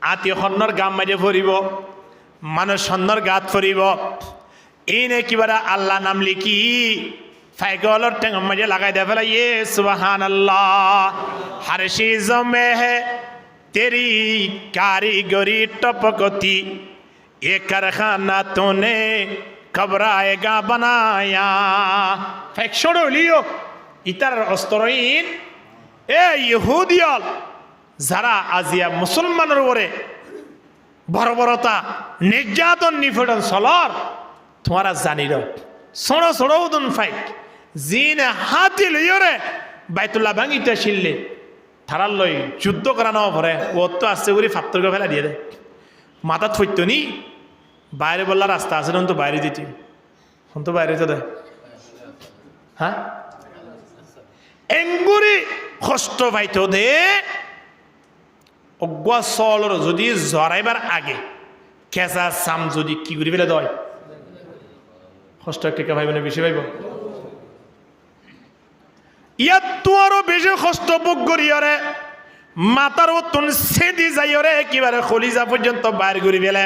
আত্মীয় খন্নর গাম মাঝে ভরিব মানুষ সন্নর গাত ভরিব এই নে কিবারা আল্লাহ নাম লিখি ফাইকলর টেঙ মাঝে লাগাই দে ফেলা ইয়ে সুবহানাল্লাহ हर चीज़ों में है तेरी कारीगरी टपकती ये कारखाना तूने कब्र आएगा बनाया फेक छोड़ो लियो इतर अस्तरीन ए यहूदियल যারা আজিয়া মুসলমানের উপরে বর্বরতা নির্যাতন নিপীড়ন চলর তোমরা জানির সড়ো সড়ো উদন ফাইক জিনে হাতি লইরে বাইতুল্লাহ ভাঙিতে শিললে থারার লই যুদ্ধ করানো ভরে ও তো আসছে করে ফাত্তরকে ফেলা দিয়ে দেয় মাথা থইতো নি বাইরে বললা রাস্তা আছে তো বাইরে দিতি হন তো বাইরে তো দেয় হ্যাঁ এঙ্গুরি কষ্ট পাইতো দে অজ্ঞা চলর যদি জরাইবার আগে কেঁচা চাম যদি কি করে ফেলে দেয় কষ্ট একটা ভাইব না বেশি ভাইব ইয়াত আরো বেশি কষ্ট ভোগ করিয়রে মাথার উত্তন সেদি যাইয়রে একেবারে খলিজা পর্যন্ত বাইর করি ফেলে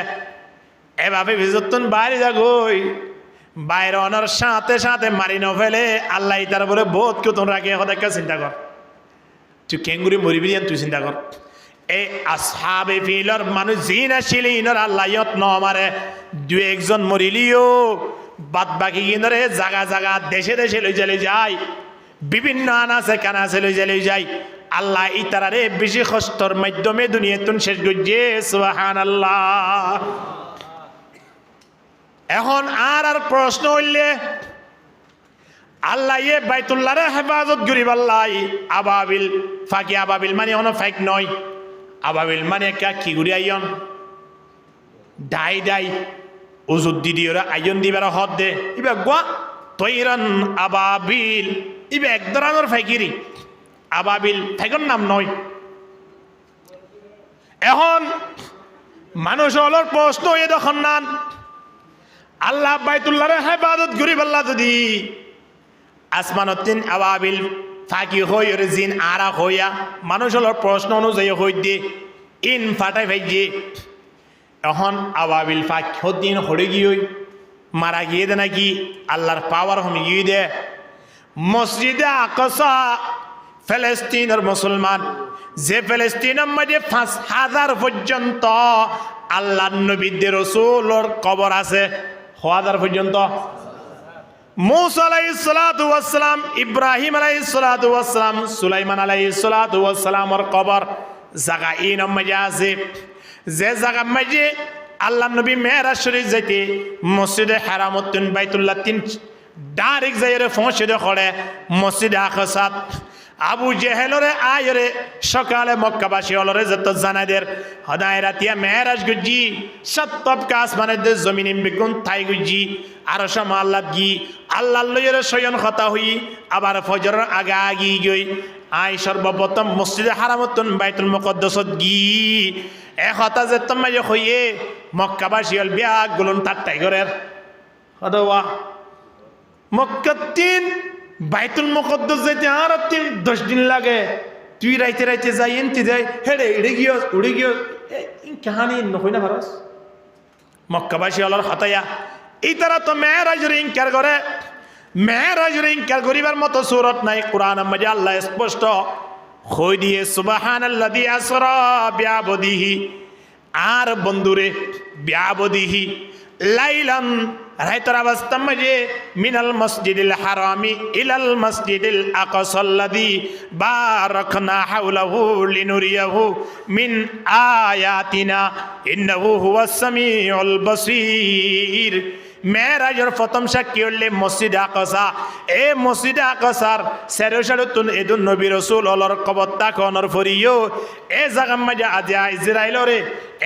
এভাবে বিজতন বাইরে যাগই বাইরে অনার সাথে সাথে মারি ন ফেলে আল্লাহ তার উপরে বোধ কেতন রাখে হদাকে চিন্তা কর তুই কেঙ্গুরি মরিবি তুই চিন্তা কর এই আসহাবে ফিলর মানুষ জিন আসিল ইনর আল্লাহ ইয়ত ন আমারে দুই একজন মরিলিও বাদ বাকি ইনরে জাগা জাগা দেশে দেশে লই যায় বিভিন্ন আনাসে কানাসে লই যায় আল্লাহ ইতারারে বেশি কষ্টর মাধ্যমে দুনিয়াতুন শেষ গজ্জে সুবহানাল্লাহ। এখন আর প্রশ্ন হইলে আল্লাহ ইয়ে বাইতুল্লাহরে হেফাজত করিব আল্লাহ আবাবিল ফাঁকি আবাবিল মানে অন ফাইক নয় আবাবিল মানে কি ঘুরি আইয়ন ডাই ডাই ওজুদ দিদিওরা আইয়ন দিবার হদ দে ইবা গোয়া তৈরন আবাবিল ইবা এক ধরনের ফাইকিরি আবাবিল ফাইকর নাম নয়। এখন মানুষ হলোর প্রশ্ন এ তখন নান আল্লাহ বাইতুল্লাহরে হেফাজত করিব আল্লাহ যদি আসমানতিন আবাবিল ফাঁকি হই ওরে জিন আরা হইয়া মানুষ হলোর প্রশ্ন অনুযায়ী হই দিয়ে ইন ফাটাই ভাইয়ে এখন আবাবিল ফাঁকি হদিন হরে গিয়ে মারা গিয়ে দে নাকি আল্লাহর পাওয়ার হমি গিয়ে দে মসজিদে আকসা ফিলিস্তিনের মুসলমান যে ফিলিস্তিনের মধ্যে ৫,০০০ পর্যন্ত আল্লাহ নবীদের রাসূলের কবর আছে ১,০০০ পর্যন্ত মুসা আলাইহিস সালাতু ওয়াস সালাম ইব্রাহিম আলাইহিস সালাতু ওয়াস সালাম সুলাইমান আলাইহিস সালাতু ওয়াস সালামের কবর জায়গা ইন মধ্যে আছে যে জায়গা মধ্যে আল্লাহ নবী মেরাজ শরীফ যাইতে মসজিদে হারামউদ্দিন বাইতুল্লাহ তিন ডাইরেক্ট যাইরে পৌঁছে করে মসজিদে আকসাত আবু জেহেলরে আয়রে সকালে মক্কাবাসী অলরে যত জানাদের হদায় রাতিয়া মেরাজ গুজি সত্তব কাস মানে দে জমিনে বেগুন থাই গুজি আর সমা আল্লাহ গি আল্লাহ লইরে শয়ন কথা হই আবার ফজর আগা আগি গই আই সর্বপ্রথম মসজিদে হারামউদ্দিন বাইতুল মুকদ্দাসত গি এক হতা যে তোমায় হইয়ে মক্কাবাসী অল বিয়া গুলন তাত্তাই গরের হদওয়া মক্কা তিন বাইতুল মুকদ্দাস যাইতে আর 10 দিন লাগে তুই রাইতে রাইতে যাই এনতি যাই হেড়ে উড়ে গিয়ে এই কাহিনী নকই না ভারস মক্কাবাসী অলর হতায়া এই তারা তো মেরাজের ইনকার করে মেরাজের ইনকার করিবার মতো সূরত নাই কোরআনের মধ্যে আল্লাহ স্পষ্ট কই দিয়ে সুবহানাল্লাযী আসরা বিআবদিহি আর বন্ধুরে বিআবদিহি লাইলান রাইতের অবস্থার মাঝে মিনাল মসজিদিল হারামি ইলাল মসজিদিল আকসাল্লাযী বারাকনা হাওলাহু লিনুরিয়াহু মিন আয়াতিনা ইন্নাহু হুয়াস সামিউল বাসীর। মেরাজের প্রথম সাক্ষী হলে মসজিদ আকসা এ মসজিদ আকসার সেরসারতুন এদুন নবী রাসূল অলর কবর তাকনর ফরিও এ জায়গার মাঝে আজা ইসরায়েলরে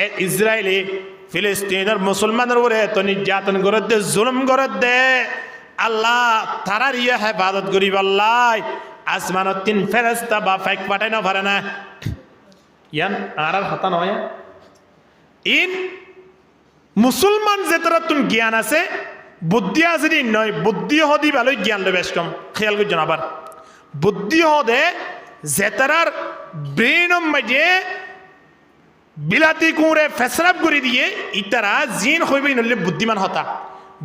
এ ইসরায়েলে ফিলিস্তিনের মুসলমানের উপরে এত নির্যাতন করে দে জুলুম করে দে আল্লাহ তারার ইয়ে হেফাজত করিব আল্লাহ আসমানত তিন ফেরেশতা বা ফাইক পাঠাই না পারে না ইয়ান আর হতা নয় ইন মুসলমান যে তারা তুন জ্ঞান আছে বুদ্ধি আছে নয় বুদ্ধি হদি ভালোই জ্ঞান দেবে বেশ কম খেয়াল করছেন আবার বুদ্ধি হদে যে তারার ব্রেনম মাঝে বিলাতি কুঁড়ে ফেসরাপ করে দিয়ে ইতারা জিন হইবে নলে বুদ্ধিমান হতা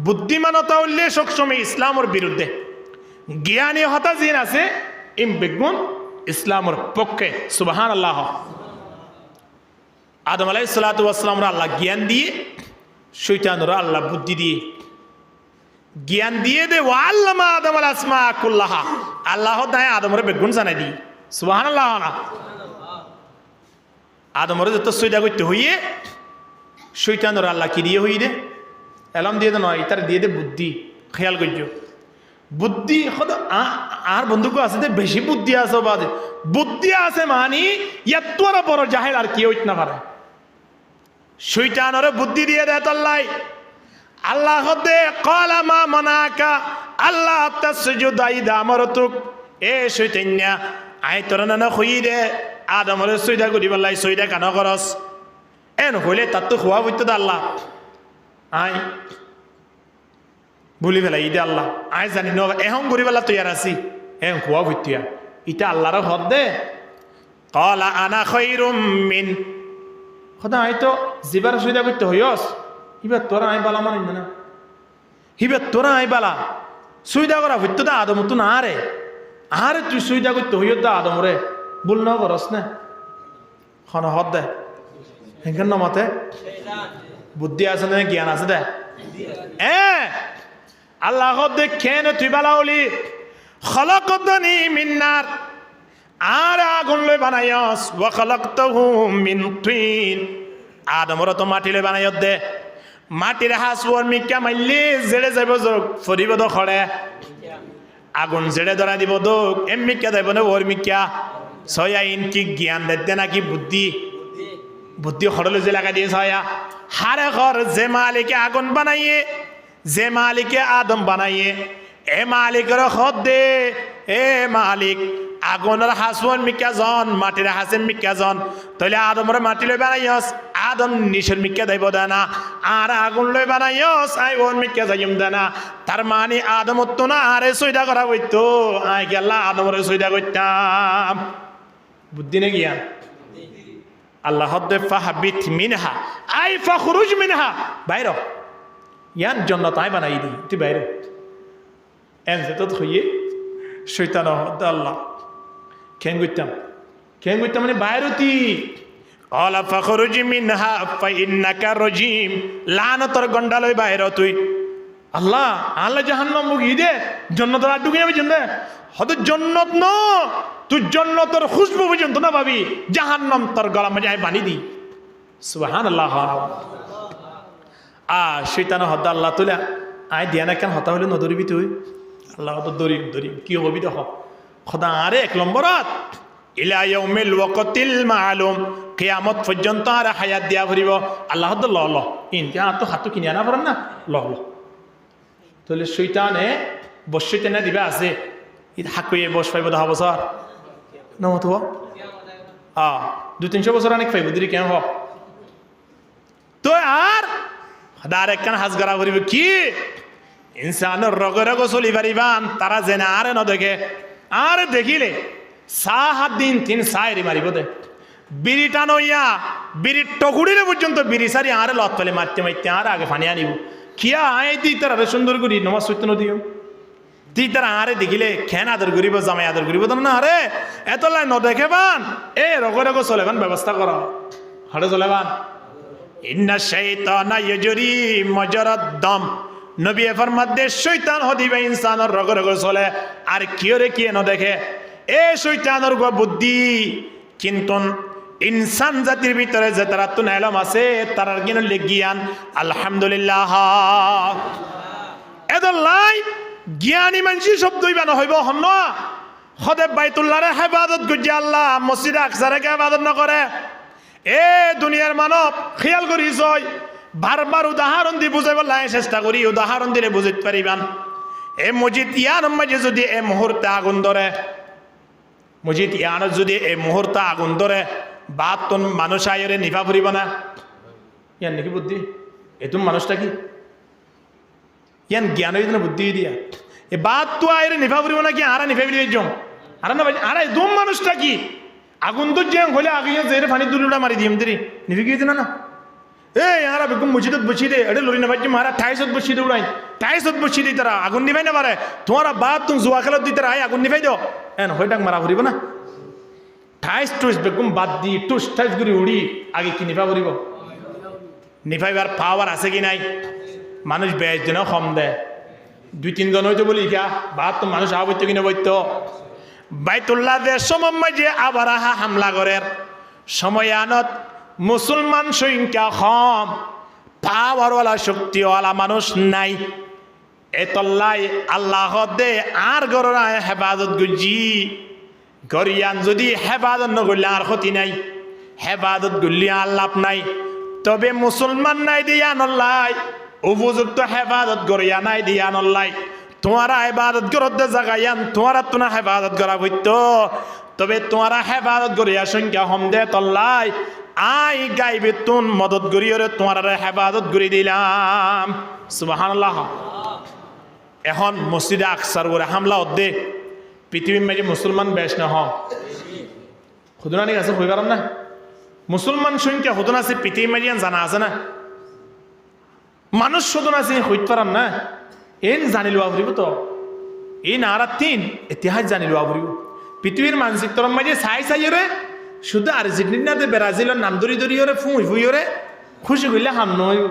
বুদ্ধিমান হতা হইলে সবসময় ইসলামের বিরুদ্ধে জ্ঞানী হতা জিন আছে ইম বেগুন ইসলামের পক্ষে সুবহানাল্লাহ। আদম আলাইহিস সালাতু ওয়াস সালাম আল্লাহ জ্ঞান দিয়ে শয়তানরা আল্লাহ বুদ্ধি দিয়ে জ্ঞান দিয়ে দে ওয়াল্লামা আদম আল আসমা কুল্লাহা আল্লাহ দায় আদমরে বেগুন জানাই দি সুবহানাল্লাহ না আদমরে যত সৈদা করতে হইয়ে শৈতানর আল্লাহ কি দিয়ে হই দে এলাম দিয়ে দে নয় তার দিয়ে দে বুদ্ধি খেয়াল করছো বুদ্ধি আর বন্ধুকে আছে বেশি বুদ্ধি আছে বাদে বুদ্ধি আছে মানি এত বড় জাহেল আর কি হইত না পারে শৈতানরে বুদ্ধি দিয়ে দেয় তাল্লাই আল্লাহ দে ক্বালা মা মানাকা আল্লাহ তাসজুদা ইযা আমারতুক এ শৈতান্যা আই তোর না হই দে আদমরে সৈদা করি বললাই সৈদা কেন করস এন হইলে তার তো খোয়া বইতো আল্লাহ আই ভুলি ফেলাই দে আল্লাহ আই জানি ন এখন করি বেলা তৈয়ার আছি কুয়া ভুতিয়া ইটা আল্লাহর হদ দে কলা আনা খৈরুম মিন খোদা আই তো জিবার সুবিধা করতে হইস হিবার তোরা আই বালা মানিস না হিবার তোরা আই বালা সুবিধা করা হইতো দা আদম তো না আরে তুই সুবিধা করতে হইয় দা আদম রে বল না করস না খন হদ দে হেন নমতে বুদ্ধি আছে না জ্ঞান আছে দে আল্লাহ হদ দে কেন তুই বালা হলি খলাকতনি মিন নার আর আগুন লই বানাইস ওয়া খলাকতাহু মিন তিন আদমর তো মাটি লই বানাইত দে মাটির হাসওর মিকা মাইলি জেড়ে যাইব যোগ ফরিব দ খড়ে আগুন জেড়ে ধরা দিব দোক এম মিকা যাইব না ওর মিকা ছয়া ইন কি জ্ঞান দিতে নাকি বুদ্ধি বুদ্ধি খড়লে যে লাগা দিয়ে ছয়া হারে ঘর যে মালিকে আগুন বানাইয়ে যে মালিকে আদম বানাইয়ে এ মালিকের খদ দে এ মালিক আগুনের হাসুয়ান মিকা জন মাটির হাসেন মিকা জন তাহলে আদমর মাটি লই বানাইস আদম নিশের মিকা দাইব দানা আর আগুন লই বানাইস আই ওর মিকা যাইম দানা তার মানে আদম তো না আরে সইদা করা হইতো আই গেলা আদমর সইদা করতাম বুদ্ধি নে গিয়া আল্লাহ হদ্দে ফাহাবিত মিনহা আই ফাখরুজ মিনহা বাইর ইয়ান জন্নত আই বানাই দি তুই বাইর এন যে তো হইয়ে শৈতান হদ্দে আল্লাহ কেন করতাম মানে বাইরতি অলা ফখরুজ মিনহা ফাইন্নাকা রাজিম লানতর গন্ডালই বাইর তুই আল্লাহ আল্লাহ জাহান্নাম মুগি দে জান্নাতের আড্ডু কিনা বুঝেন দে হয়তো জান্নাত ন তুই জান্নাতের খুশবু পর্যন্ত না ভাবি জাহান্নাম তোর গলা মধ্যে আমি বানি দি সুবহানাল্লাহ শৈতান হদ আল্লাহ তুলে আয় দিয়া না কেন হতা হলে নদরিবি তুই আল্লাহ তো দরিব কি হবি দেখ খোদা আরে এক নম্বরত ইলা ইয়াউমিল ওয়াকতিল মালুম কিয়ামত পর্যন্ত আর হায়াত দিয়া ভরিব আল্লাহ তো ল ইনকে তো হাতু কিনে আনা পারেন না ল তাহলে শৈতানে বসইতে না দিবা আছে ই হাকুয়ে বস পাইব 10 বছর নমত 200-300 বছর অনেক পাইব দিদি কেন হোক তো আর দার একখান হাজগারা ভরিব কি ইনসানের রগে রগে চলি পারিবান তারা জেনে আরে ন দেখে আরে দেখিলে হাত দিন 3 সাইরি মারিব দে বিড়ি টানইয়া বিড়ির টকুড়িলে পর্যন্ত বিড়ি সারি আরে লত ফেলে মারতে আর আগে ফানি আনিব কিয়া আয় তুই তারা সুন্দর করি নমাজ সত্য নদীও তুই তারা আরে দেখিলে খেন আদর করিব জামাই আদর করিব না আরে এত লাই ন দেখে বান এ রগে রগে চলেবান ব্যবস্থা কর হাড়ে চলেবান ইন্না শাইতানা ইয়াজরি মাজরাদ দাম নবী ফরমাত দে শয়তান হদিবে ইনসানের রগে রগে চলে আর কিয়রে কি ন দেখে এ শয়তানের বুদ্ধি কিন্তু ইনসান জাতির ভিতরে যে তারা তো এলম আছে তার জ্ঞান লেগিয়ান আলহামদুলিল্লাহ এদলাই জ্ঞানী মানুষ শব্দই বানো হইব হন সদে বাইতুল্লাহরে হেফাজত গুজি আল্লাহ মসজিদ আকসারে হেফাজত নকরে এ দুনিয়ার মানব খেয়াল করিস বারবার উদাহরণ দি বুঝাইব লাই চেষ্টা করি উদাহরণ দিলে বুঝিতে পারিবান এ মসজিদ ইয়ার মাঝে যদি এ মুহূর্তে আগুন ধরে মসজিদ ইয়ার যদি এই মুহূর্তে আগুন ধরে বাদ তোন মানুষ আয়রে নিভা ফুরিব না ইয়ান নাকি বুদ্ধি এতুম মানুষটা কি ইয়ান জ্ঞান হইতে বুদ্ধি দিয়া এ বাদ তো আয়রে নিভা ফুরিব না কি আরা নিভা ফেলি যাম আরা না আরে দুম মানুষটা কি আগুন তো যে হলে আগে যে পানি দুলুটা মারি দিম দিরি নিভি গিয়ে না এই আরা বেগম মসজিদত বসি দে এটা লড়ি না ভাই মারা ঠাইসত বসি দে উড়াই ঠাইসত বসি দি তারা আগুন নিভাই না পারে তোমারা বাদ তুমি জুয়া খেলত দি তারা আগুন নিভাই দাও এন হইটাক মারা ফুরিব না ঠাইস টুস বেগম বাদ দি টুস ঠাইস গুড়ি উড়ি আগে কি নিভা ফুরিব নিভাইবার পাওয়ার আছে কি নাই মানুষ বেশ দিনও কম দেয় 2-3 জন হইতো বলি ইকা বাদ তো মানুষ আবৈত্য কিনে বৈত্য বাইতুল্লাহ দেশ সময় যে আবার হামলা করের সময় আনত মুসলমান সংখ্যা কম পাওয়ারওয়ালা শক্তিওয়ালা মানুষ নাই এতল্লাই আল্লাহ দে আর গরায় হেফাজত গুজি গরিয়ান যদি হেফাজত নগরলে আর ক্ষতি নাই হেফাজত গুলি আর লাভ নাই তবে মুসলমান নাই দিয়া নল্লাই উপযুক্ত হেফাজত গরিয়া নাই দিয়া নল্লাই তোমারা হেফাজত করতে জাগাইয়ান তোমারা তোনা হেফাজত করা হইত তবে তোমারা হেফাজত গরিয়া সংখ্যা হম দে তল্লাই আই গাইবে তুন মদত গরিয়রে তোমার হেফাজত গড়ি দিলাম সুবহানাল্লাহ এখন মসজিদে আকসার ওরে হামলা হদ্দে পৃথিবীর মাঝে মুসলমান বেশ না হন হুদুনানি আছে হয়ে পারাম না মুসলমান সংখ্যা হুদুন আছে পৃথিবীর মাঝে জানা আছে না মানুষ হুদুন আছে হইতে পারাম না এন জানি লওয়া ফুরিব তো এই নারা তিন ইতিহাস জানি লওয়া ফুরিব পৃথিবীর মানচিত্রের মাঝে চাই চাইরে শুধু আর্জেন্টিনাতে ব্রাজিলের নাম ধরি ধরি ফুঁই ফুঁইরে খুশি করলে হাম নয়